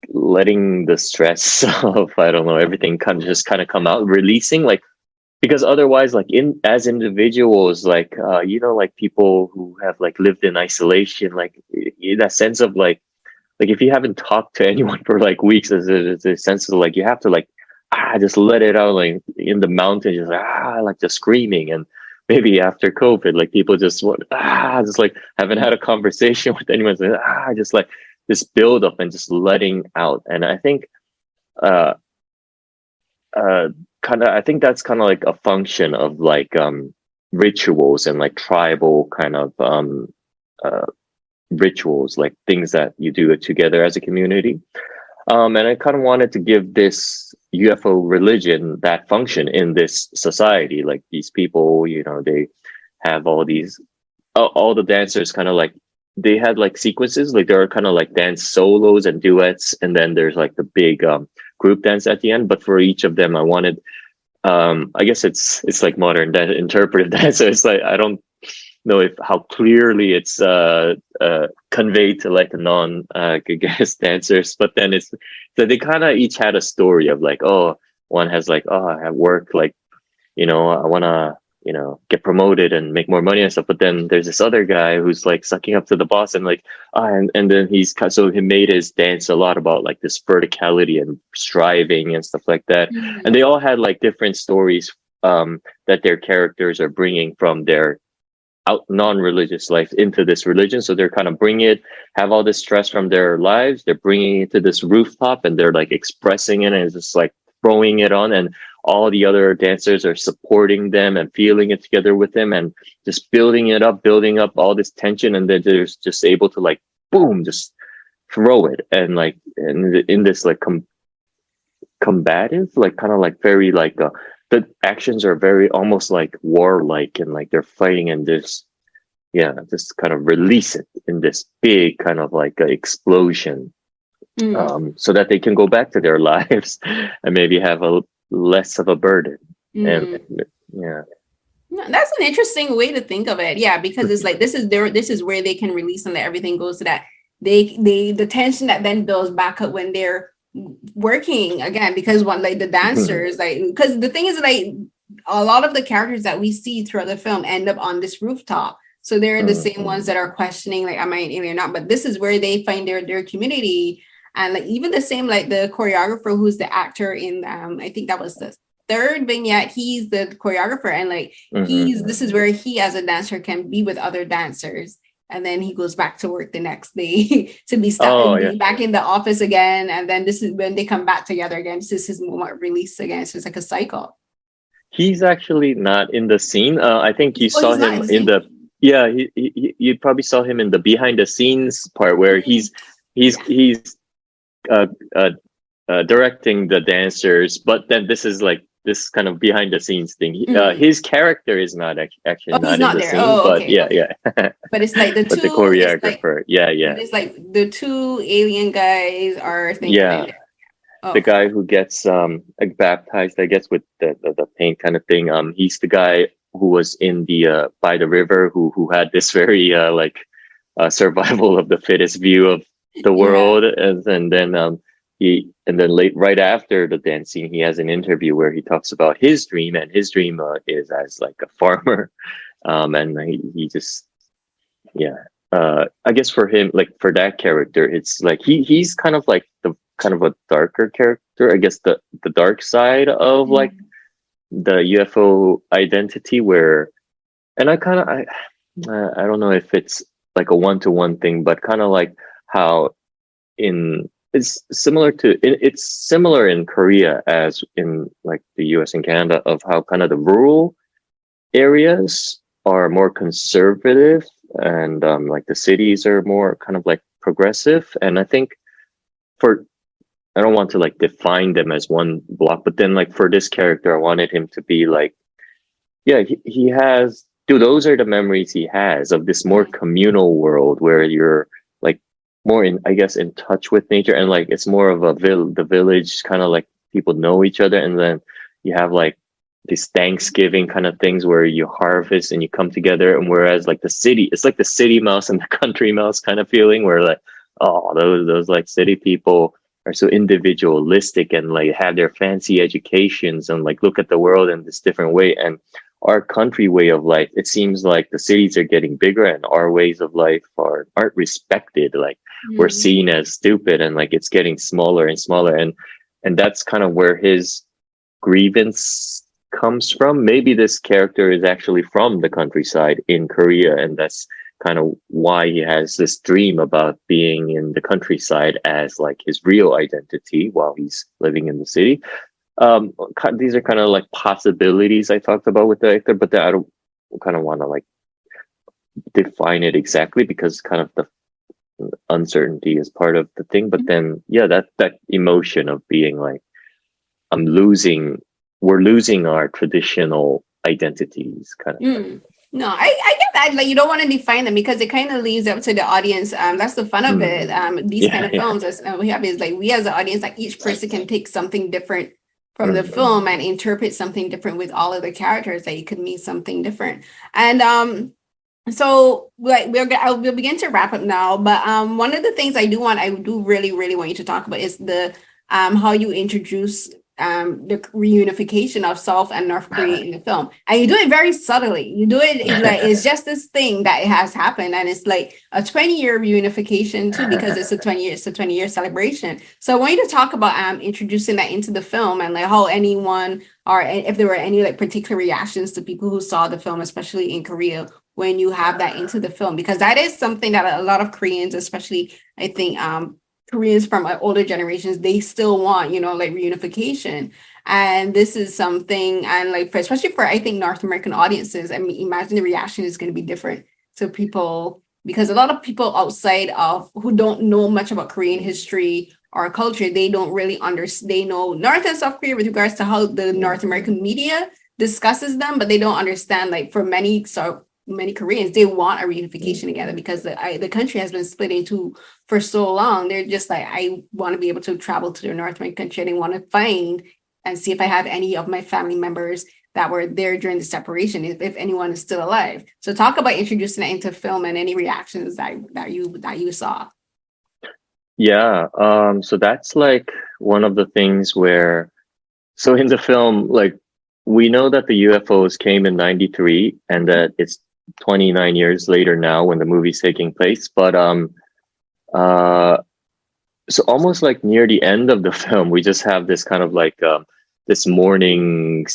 letting the stress of, I don't know, everything kind of come out, releasing, like, because otherwise, like as individuals, like you know, like people who have like lived in isolation, like that sense of like if you haven't talked to anyone for like weeks, there's a sense of like you have to like just let it out, like in the mountains, just like just screaming. And maybe after COVID, like people just want just like haven't had a conversation with anyone, so, just like this build up and just letting out. And I think I think that's kind of like a function of like rituals and like tribal kind of uh, rituals, like things that you do together as a community. And I kind of wanted to give this UFO religion that function in this society. Like these people, you know, they have all these, all the dancers kind of like, they had like sequences, like there are kind of like dance solos and duets. And then there's like the big group dance at the end. But for each of them, I wanted, I guess it's like modern interpretive dance. So it's like, I don't know if how clearly it's conveyed to like a non I guess dancers, but then it's so they kind of each had a story of like, oh, one has like, oh, I have work, like, you know, I want to, you know, get promoted and make more money and stuff, but then there's this other guy who's like sucking up to the boss and like, and then so he made his dance a lot about like this verticality and striving and stuff like that. And they all had like different stories that their characters are bringing from their out non-religious life into this religion. So they're kind of bringing it, have all this stress from their lives, they're bringing it to this rooftop and they're like expressing it and it's just like throwing it on, and all the other dancers are supporting them and feeling it together with them and just building up all this tension, and then they're just able to like boom, just throw it, and like in this like combative, like kind of like very like the actions are very almost like warlike, and like they're fighting and this, yeah, just kind of release it in this big kind of like explosion, so that they can go back to their lives and maybe have a less of a burden. And yeah, No, that's an interesting way to think of it. Yeah, because it's like this is where they can release and that everything goes to that. They the tension that then builds back up when they're working again, because one like the dancers, like because the thing is like a lot of the characters that we see throughout the film end up on this rooftop. So they're the same ones that are questioning like, am I an alien or not? But this is where they find their community. And like even the same like the choreographer who's the actor in I think that was the third vignette, he's the choreographer, and like this is where he as a dancer can be with other dancers, and then he goes back to work the next day to be stuck back in the office again, and then this is when they come back together again. This is his moment of release again, so it's like a cycle. He's actually not in the scene. I think you saw him in the yeah, you probably saw him in the behind the scenes part where he's directing the dancers, but then this is like this kind of behind the scenes thing. His character is not actually not in the there. scene, but yeah. But it's like the but two. The choreographer, like, yeah. It's like the two alien guys are thinking. Yeah. The guy who gets like baptized, I guess, with the paint kind of thing. He's the guy who was in the by the river who had this very survival of the fittest view of the world, and then right after the dance scene, he has an interview where he talks about his dream, and his dream is as like a farmer, and he just I guess for him, like for that character, it's like he's kind of like the kind of a darker character, I guess the dark side of like the UFO identity, where, and I don't know if it's like a one-to-one thing, but kind of like how it's similar in Korea as in like the US and Canada, of how kind of the rural areas are more conservative and like the cities are more kind of like progressive. And I think I don't want to like define them as one block, but then like for this character, I wanted him to be like, yeah, he has, dude, those are the memories he has of this more communal world where you're like more in, I guess, in touch with nature, and like it's more of the village kind of like people know each other, and then you have like these Thanksgiving kind of things where you harvest and you come together, and whereas like the city, it's like the city mouse and the country mouse kind of feeling, where like, oh, those like city people are so individualistic and like have their fancy educations and like look at the world in this different way, and our country way of life, it seems like the cities are getting bigger and our ways of life aren't respected. Like we're seen as stupid, and like it's getting smaller and smaller, and that's kind of where his grievance comes from. Maybe this character is actually from the countryside in Korea, and that's kind of why he has this dream about being in the countryside as like his real identity while he's living in the city. These are kind of like possibilities I talked about with the actor, but kind of want to like define it exactly, because kind of the uncertainty is part of the thing. But then, yeah, that emotion of being like, I'm losing, we're losing our traditional identities, kind of thing. Mm. No, I get that. Like you don't want to define them because it kind of leaves up to the audience. That's the fun of it. These kind Yeah, of yeah. films as we have is like we as an audience, like each person can take something different from the film and interpret something different with all of the characters that it could mean something different. And so like we'll begin to wrap up now. But one of the things I do really want you to talk about is the how you introduce the reunification of South and North Korea in the film. And you do it very subtly. You do it like it's just this thing that it has happened. And it's like a 20-year reunification too, because it's a 20-year celebration. So I want you to talk about introducing that into the film and like how anyone or if there were any like particular reactions to people who saw the film, especially in Korea, when you have that into the film, because that is something that a lot of Koreans, especially I think Koreans from older generations, they still want, like reunification. And this is something, and like, especially for, I think, North American audiences, I mean, imagine the reaction is going to be different to people, because a lot of people outside of who don't know much about Korean history or culture, they don't really understand, they know North and South Korea with regards to how the North American media discusses them, but they don't understand, like, for many Koreans, they want a reunification together because the country has been split into for so long. They're just like, I want to be able to travel to their North American country. And they want to find and see if I have any of my family members that were there during the separation, if anyone is still alive. So talk about introducing it into film and any reactions that you saw. Yeah. So that's like one of the things where, so in the film, like we know that the UFOs came in 93 and that it's 29 years later now when the movie's taking place. But uh so almost like near the end of the film, we just have this kind of like this morning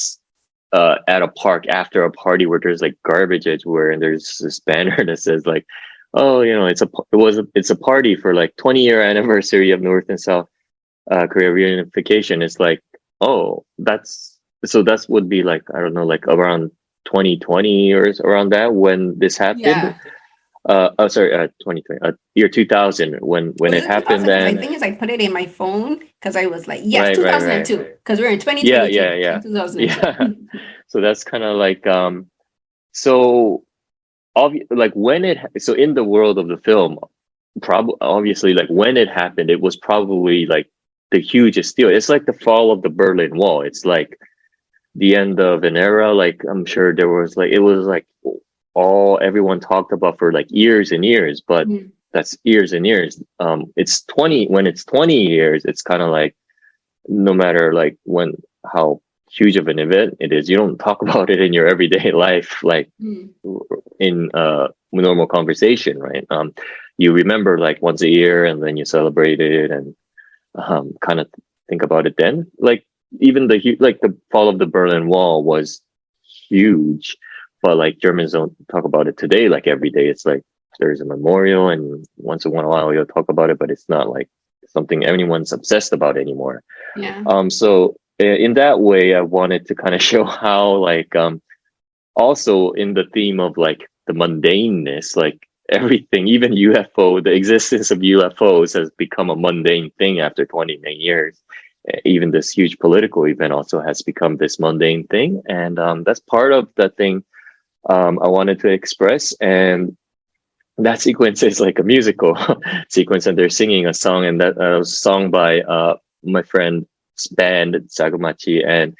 at a park after a party where there's like garbage everywhere, and there's this banner that says like, oh, it's a party for like 20-year anniversary of North and South Korea reunification. It's like, oh, that's would be like, I don't know, like around 2020 or around that when this happened. Yeah. Oh, sorry, 2020, year 2000 when Was it it happened. 2000? Because I Then think it's I put it in my phone because I was like, yes, right. 2002, because we're in Yeah, 2022, yeah, so yeah, 2002. yeah. So that's kind of like so like when so in the world of the film, probably obviously like when it happened, it was probably like the hugest deal. It's like the fall of the Berlin Wall. It's like the end of an era. Like I'm sure there was like, it was like all everyone talked about for like years and years, but Mhm. that's years and years. It's 20, when it's 20 years, it's kind of like, no matter like when, how huge of an event it is, you don't talk about it in your everyday life, like Mhm. in normal conversation, right? You remember like once a year and then you celebrate it and kind of think about it then. Like even like the fall of the Berlin Wall was huge, but like Germans don't talk about it today. Like every day, it's like there's a memorial, and once in a while you'll talk about it, but it's not like something anyone's obsessed about anymore. Yeah. So in that way, I wanted to kind of show how like also in the theme of like the mundaneness, like everything, even UFO, the existence of UFOs has become a mundane thing after 29 years. Even this huge political event also has become this mundane thing. And that's part of the thing I wanted to express. And that sequence is like a musical sequence, and they're singing a song, and that was sung by my friend's band, Sagumachi, and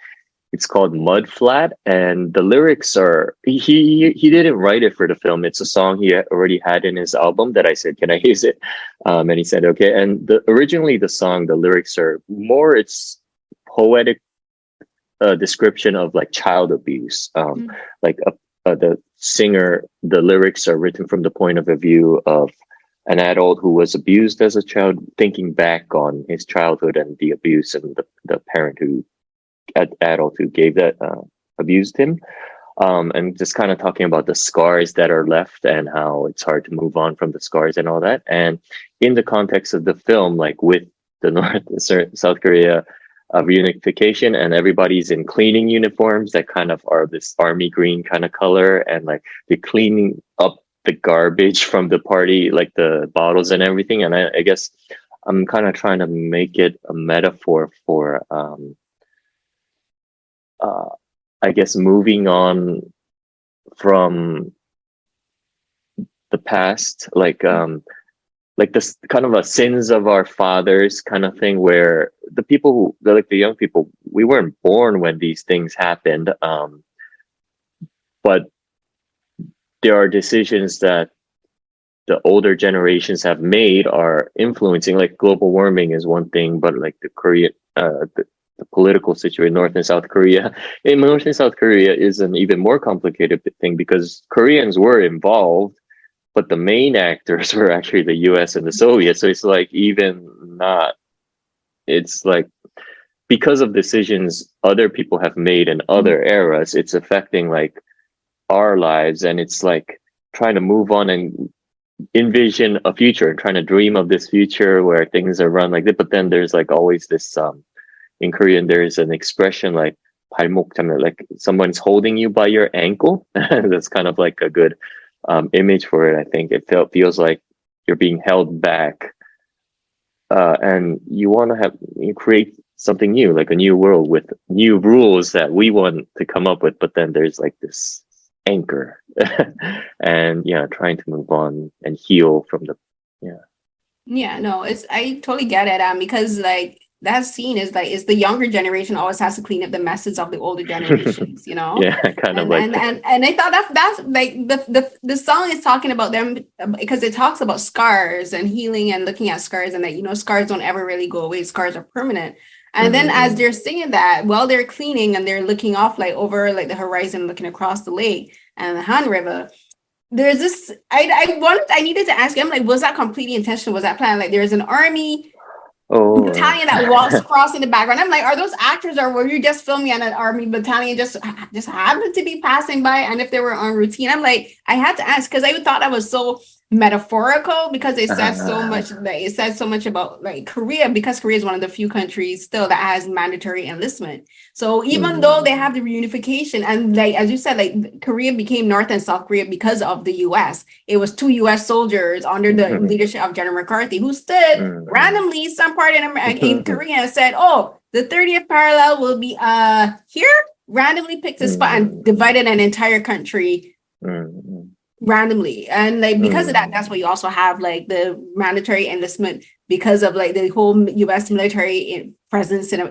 it's called Mud Flat, and the lyrics are, he didn't write it for the film. It's a song he already had in his album that I said, can I use it? And he said, okay. And originally the song, the lyrics are more, it's poetic description of like child abuse. Mhm. Like the singer, the lyrics are written from the point of view of an adult who was abused as a child, thinking back on his childhood and the abuse, and the parent who adult who gave that abused him, and just kind of talking about the scars that are left and how it's hard to move on from the scars and all that. And in the context of the film, like with the North South Korea of unification, and everybody's in cleaning uniforms that kind of are this army green kind of color, and like they're cleaning up the garbage from the party, like the bottles and everything. And I guess I'm kind of trying to make it a metaphor for I guess moving on from the past, like this kind of a sins of our fathers kind of thing, where the people who, like the young people, we weren't born when these things happened, but there are decisions that the older generations have made are influencing. Like global warming is one thing, but like the political situation, North and South Korea. In North and South Korea is an even more complicated thing because Koreans were involved, but the main actors were actually the US and the Soviets. So it's like even not, it's like because of decisions other people have made in other eras, it's affecting like our lives. And it's like trying to move on and envision a future and trying to dream of this future where things are run like that. But then there's like always this, in Korean, there's an expression like 발목 잡는, like someone's holding you by your ankle. That's kind of like a good image for it. I think it feels like you're being held back, and you want to you create something new, like a new world with new rules that we want to come up with. But then there's like this anchor, and yeah, trying to move on and heal from the Yeah, no, it's I totally get it. Because like that scene is like it's the younger generation always has to clean up the messes of the older generations, you know? yeah, kind of like And I thought that's like the song is talking about them because it talks about scars and healing and looking at scars, and that, you know, scars don't ever really go away. Scars are permanent. And then as they're singing that, while they're cleaning and they're looking off like over like the horizon, looking across the lake and the Han River, there's this I needed to ask him, like, was that completely intentional? Was that planned? Like there's an army battalion that walks across in the background. I'm like, are those actors, or were you just filming on an army battalion just happened to be passing by? And if they were on routine, I'm like, I had to ask because I thought that was so metaphorical because it says so much. Like, it says so much about like Korea, because Korea is one of the few countries still that has mandatory enlistment. So even though they have the reunification, and like as you said, like Korea became North and South Korea because of the U.S. It was 2 U.S. soldiers under the leadership of General McCarthy who stood randomly some part in Korea and said, "Oh, the 30th parallel will be here." Randomly picked a spot and divided an entire country randomly. And like because of that, that's why you also have like the mandatory enlistment, because of like the whole US military presence in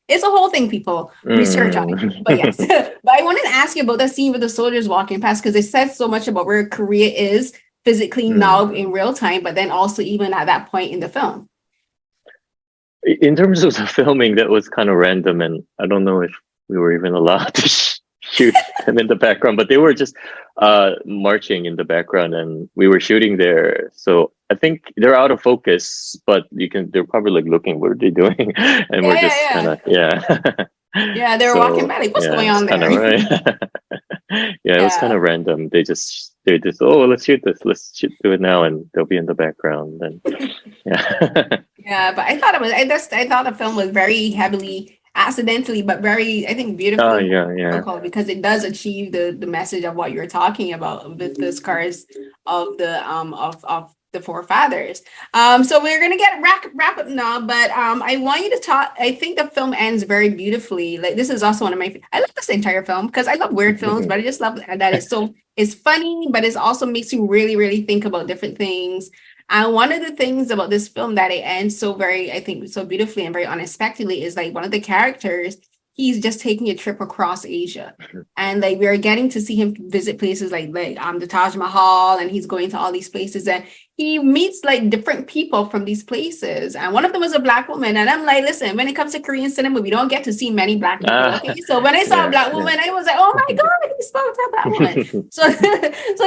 it's a whole thing. People research on it. But yes. But I wanted to ask you about that scene with the soldiers walking past, because it says so much about where Korea is physically now in real time, but then also even at that point in the film. In terms of the filming, that was kind of random, and I don't know if we were even allowed to shoot them in the background, but they were just marching in the background, and we were shooting there. So I think they're out of focus, but they're probably like looking, what are they doing? And we're just kind of yeah, they're walking by like, what's going on there? It was kind of random. They just oh, let's shoot this, do it now, and they'll be in the background. And yeah, but I thought I thought the film was very heavily accidentally, but very, I think, beautifully because it does achieve the message of what you're talking about with the scars of the of the forefathers. So we're gonna get wrap up now, but I want you to talk. I think the film ends very beautifully. Like this is also one of my. I love this entire film because I love weird films, but I just love that it's funny, but it also makes you really, really think about different things. And one of the things about this film that it ends so very, I think, so beautifully and very unexpectedly is like one of the characters, he's just taking a trip across Asia. And like we're getting to see him visit places like the Taj Mahal, and he's going to all these places, and he meets like different people from these places. And one of them was a Black woman. And I'm like, listen, when it comes to Korean cinema, we don't get to see many Black people. Okay. So when I saw a Black woman, I was like, oh my God, he spoke to a Black woman. So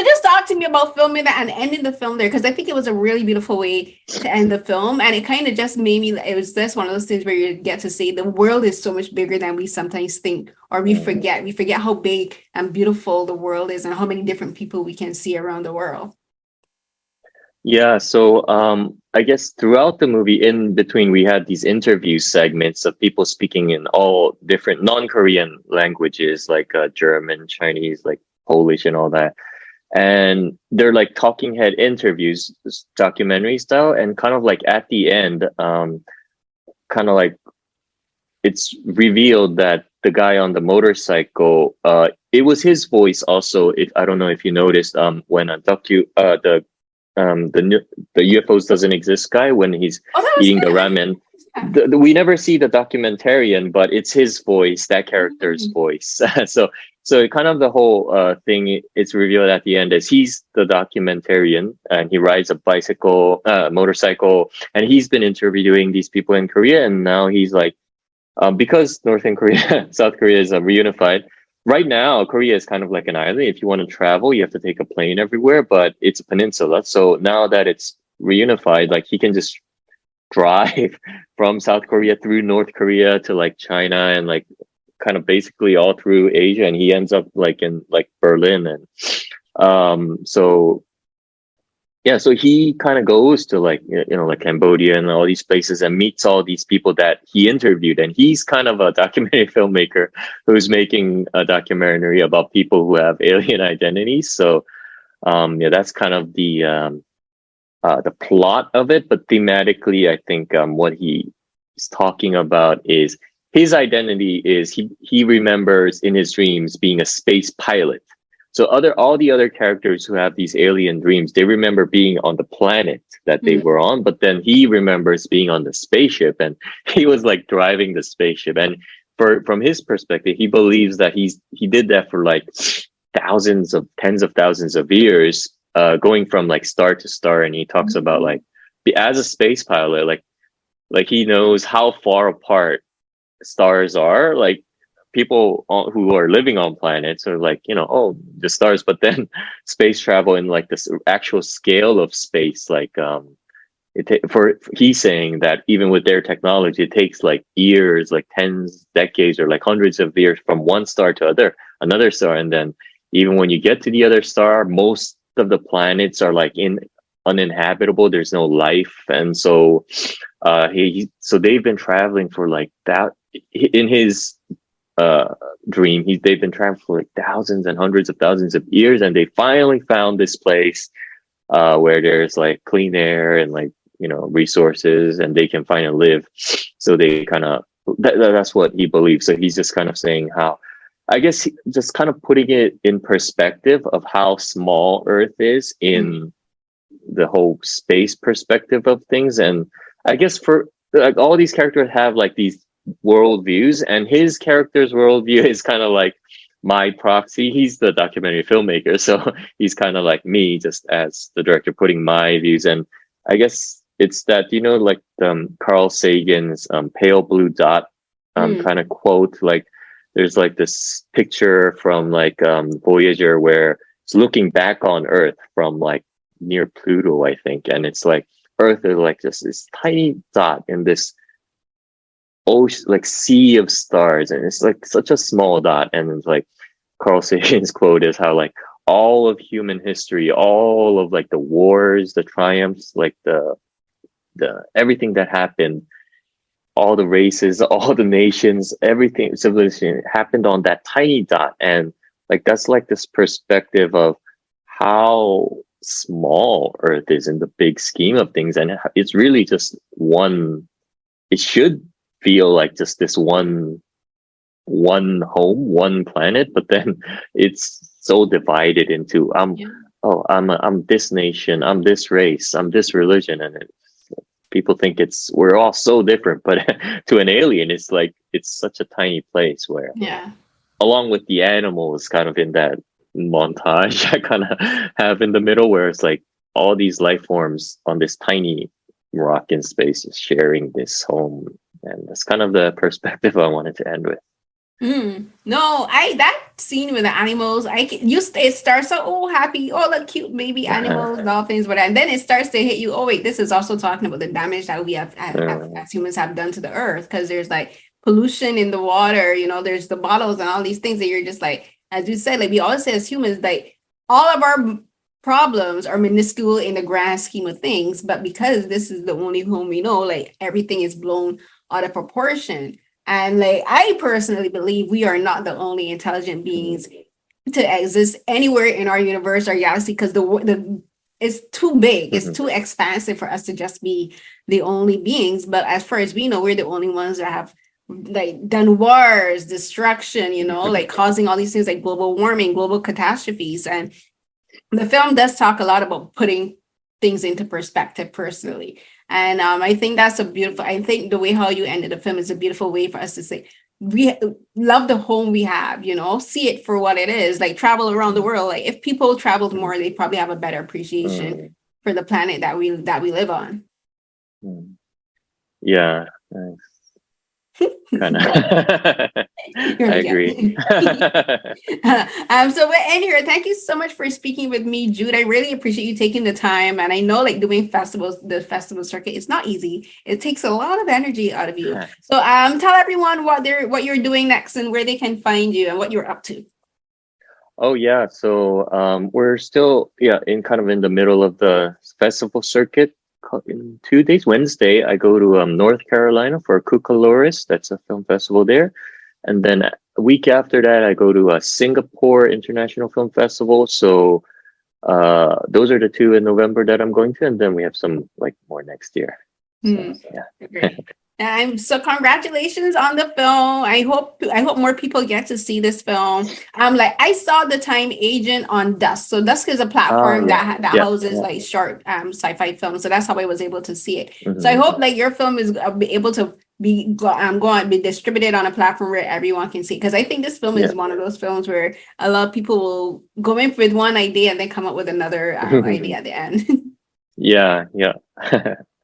just talk to me about filming that and ending the film there, because I think it was a really beautiful way to end the film. And it kind of just made me, it was just one of those things where you get to say the world is so much bigger than we sometimes think, or we forget how big and beautiful the world is and how many different people we can see around the world. Yeah, so I guess throughout the movie, in between, we had these interview segments of people speaking in all different non-Korean languages, like German, Chinese, like Polish, and all that. And they're like talking head interviews, documentary style, and kind of like at the end, kind of like it's revealed that the guy on the motorcycle, it was his voice also. If I don't know if you noticed, when a the UFOs doesn't exist guy, when he's Oh, that was eating the him. ramen, Yeah. we never see the documentarian, but it's his voice, that character's Mm. voice. So kind of the whole thing, it's revealed at the end is he's the documentarian, and he rides a motorcycle, and he's been interviewing these people in Korea, and now he's like, because Northern Korea, South Korea is reunified. Right now, Korea is kind of like an island. If you want to travel, you have to take a plane everywhere, but it's a peninsula. So now that it's reunified, like he can just drive from South Korea through North Korea to like China and like kind of basically all through Asia, and he ends up like in like Berlin. And so yeah, so he kind of goes to like like Cambodia and all these places and meets all these people that he interviewed, and he's kind of a documentary filmmaker who's making a documentary about people who have alien identities. So yeah, that's kind of the plot of it, but thematically, I think what he is talking about is his identity is he remembers in his dreams being a space pilot. So all the other characters who have these alien dreams, they remember being on the planet that they Mm. were on, but then he remembers being on the spaceship, and he was like driving the spaceship. And from his perspective, he believes that he did that for like tens of thousands of years, going from like star to star. And he talks about like as a space pilot, like he knows how far apart stars are. Like people who are living on planets are like, oh, the stars, but then space travel in like this actual scale of space, like for he's saying that even with their technology, it takes like years, like tens, decades, or like hundreds of years from one star to another star. And then even when you get to the other star, most of the planets are like uninhabitable. There's no life. And so so they've been traveling for like that in his dream. They've been traveling for like thousands and hundreds of thousands of years, and they finally found this place where there's like clean air and like resources, and they can finally live. So they kind of that's what he believes. So he's just kind of saying how, I guess, just kind of putting it in perspective of how small Earth is in the whole space perspective of things. And I guess for like all these characters have like these worldviews, and his character's worldview is kind of like my proxy. He's the documentary filmmaker, so he's kind of like me, just as the director, putting my views. And I guess it's that, like Carl Sagan's pale blue dot Mm. kind of quote. Like there's like this picture from like Voyager where it's looking back on Earth from like near Pluto, I think, and it's like Earth is like just this tiny dot in this ocean, like sea of stars, and it's like such a small dot. And it's like Carl Sagan's quote is how like all of human history, all of like the wars, the triumphs, like the everything that happened, all the races, all the nations, everything, civilization happened on that tiny dot. And like that's like this perspective of how small Earth is in the big scheme of things. And it's really just one, it should feel like just this one home, one planet, but then it's so divided into Yeah. I'm this nation, I'm this race, I'm this religion, and people think we're all so different, but to an alien, it's like it's such a tiny place where, Yeah. along with the animals, kind of in that montage I kind of have in the middle, where it's like all these life forms on this tiny rock in space is sharing this home, and that's kind of the perspective I wanted to end with. No, that scene with the animals, it starts out all happy, all the cute baby animals, dolphins, whatever, and then it starts to hit you. Oh wait, this is also talking about the damage that we have as humans have done to the earth, because there's like pollution in the water. There's the bottles and all these things that you're just like, as you said, like we always say as humans, like all of our problems are minuscule in the grand scheme of things, but because this is the only home we know, like everything is blown out of proportion. And like I personally believe we are not the only intelligent beings to exist anywhere in our universe or galaxy, because the it's too big, it's too expansive for us to just be the only beings. But as far as we know, we're the only ones that have like done wars, destruction, like causing all these things like global warming, global catastrophes. And the film does talk a lot about putting things into perspective personally. And I think that's a beautiful, I think the way how you ended the film is a beautiful way for us to say, we love the home we have, see it for what it is, like travel around the world. Like if people traveled more, they probably have a better appreciation for the planet that we live on. Yeah. Kind of. I agree. So we'll end here. Thank you so much for speaking with me, Jude. I really appreciate you taking the time. And I know like doing festivals, the festival circuit, it's not easy. It takes a lot of energy out of you. So tell everyone what you're doing next and where they can find you and what you're up to. Oh yeah. So we're still in the middle of the festival circuit. In 2 days, Wednesday, I go to North Carolina for Cucaloris. That's a film festival there. And then a week after that, I go to a Singapore International Film Festival. So those are the 2 in November that I'm going to. And then we have some like more next year. So, yeah. Great. So congratulations on the film. I hope more people get to see this film. I saw The Time Agent on Dusk. So Dusk is a platform that houses like short sci-fi films. So that's how I was able to see it. So I hope like your film is able to be distributed on a platform where everyone can see. Because I think this film is one of those films where a lot of people will go in with one idea and then come up with another idea at the end. Yeah.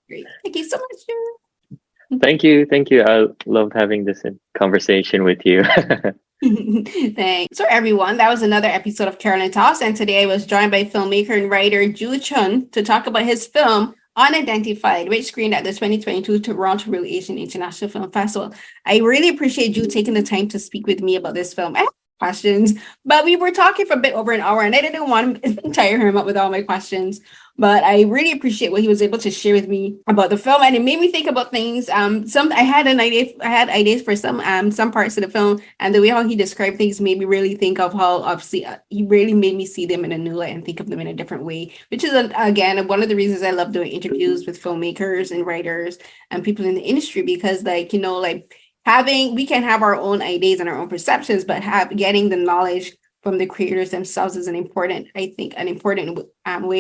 Great. Thank you so much, Jude. Thank you. I loved having this conversation with you. Thanks. So everyone, that was another episode of Carolyn Talks, and today I was joined by filmmaker and writer Jude Chun to talk about his film Unidentified, which screened at the 2022 Toronto Real Asian International Film Festival. I really appreciate you taking the time to speak with me about this film. I have questions, but we were talking for a bit over an hour, and I didn't want to tire him up with all my questions. But I really appreciate what he was able to share with me about the film, and it made me think about things. I had ideas for some parts of the film, and the way how he described things made me really think of how obviously he really made me see them in a new light and think of them in a different way. Which is again one of the reasons I love doing interviews with filmmakers and writers and people in the industry, because we can have our own ideas and our own perceptions, but getting the knowledge from the creators themselves is an important way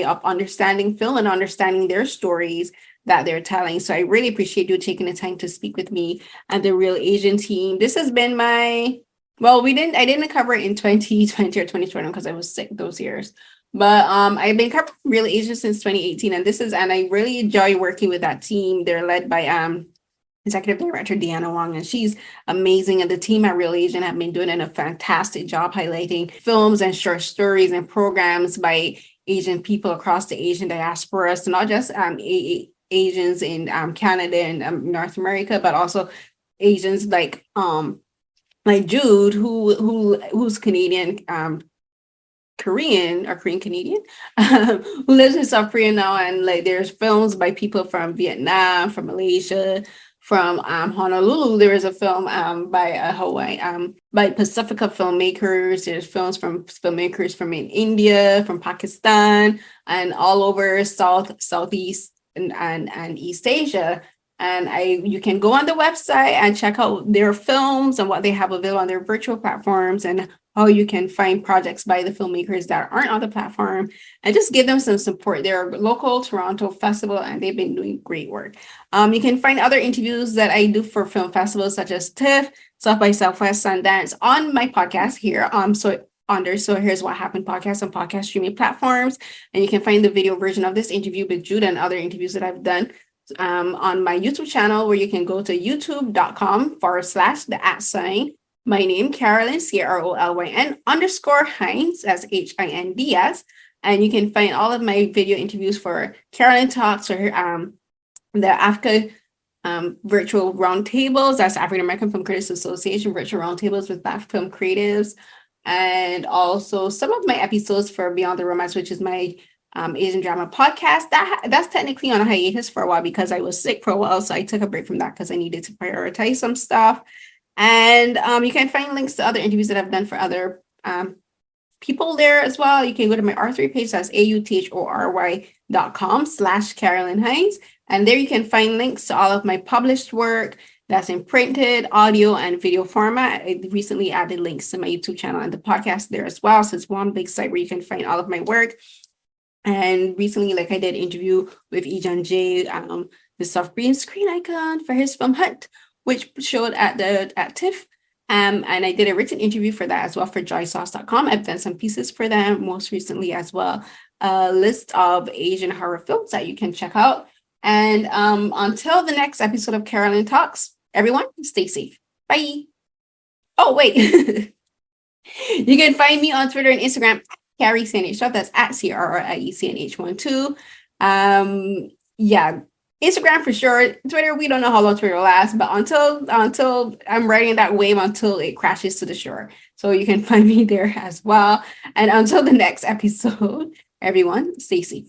of understanding film and understanding their stories that they're telling. So I really appreciate you taking the time to speak with me and the Real Asian team. This has been I didn't cover it in 2020 or 2021 because I was sick those years. But I've been covering Real Asian since 2018, and I really enjoy working with that team. They're led by Executive Director Deanna Wong, and she's amazing. And the team at Real Asian have been doing a fantastic job highlighting films and short stories and programs by Asian people across the Asian diaspora. So not just Asians in Canada and North America, but also Asians like Jude, who's Canadian. Korean Canadian, who lives in South Korea now, and like there's films by people from Vietnam, from Malaysia, from Honolulu. There is a film by Hawaii, by Pacifica filmmakers. There's films from filmmakers from India, from Pakistan, and all over Southeast and East Asia. And you can go on the website and check out their films and what they have available on their virtual platforms, and how you can find projects by the filmmakers that aren't on the platform, and just give them some support. They're a local Toronto festival, and they've been doing great work. You can find other interviews that I do for film festivals such as TIFF, South by Southwest, Sundance on my podcast here. So Here's What Happened podcast on podcast streaming platforms. And you can find the video version of this interview with Jude and other interviews that I've done on my YouTube channel, where you can go to youtube.com/the my name, Carolyn, CarolYN _Hines, that's HINDS. And you can find all of my video interviews for Carolyn Talks, or the Africa virtual roundtables. That's African American Film Critics Association virtual roundtables with Black film creatives. and also some of my episodes for Beyond the Romance, which is my Asian drama podcast. That's technically on a hiatus for a while because I was sick for a while, so I took a break from that because I needed to prioritize some stuff. And you can find links to other interviews that I've done for other people there as well. You can go to my R3 page, that's authory.com/Carolyn Hines. And there you can find links to all of my published work that's in printed, audio, and video format. I recently added links to my YouTube channel and the podcast there as well. So it's one big site where you can find all of my work. And recently, like I did an interview with Ejan J, the soft green screen icon for his film Hunt, which showed at TIFF. And I did a written interview for that as well for joysauce.com. I've done some pieces for them most recently as well. A list of Asian horror films that you can check out. And until the next episode of Carolyn Talks, everyone, stay safe. Bye. Oh, wait. You can find me on Twitter and Instagram, Carrie CNH. That's at CRRIECNH12. Yeah. Instagram for sure. Twitter, we don't know how long Twitter will last, but until I'm riding that wave until it crashes to the shore. So you can find me there as well. And until the next episode, everyone, stay safe.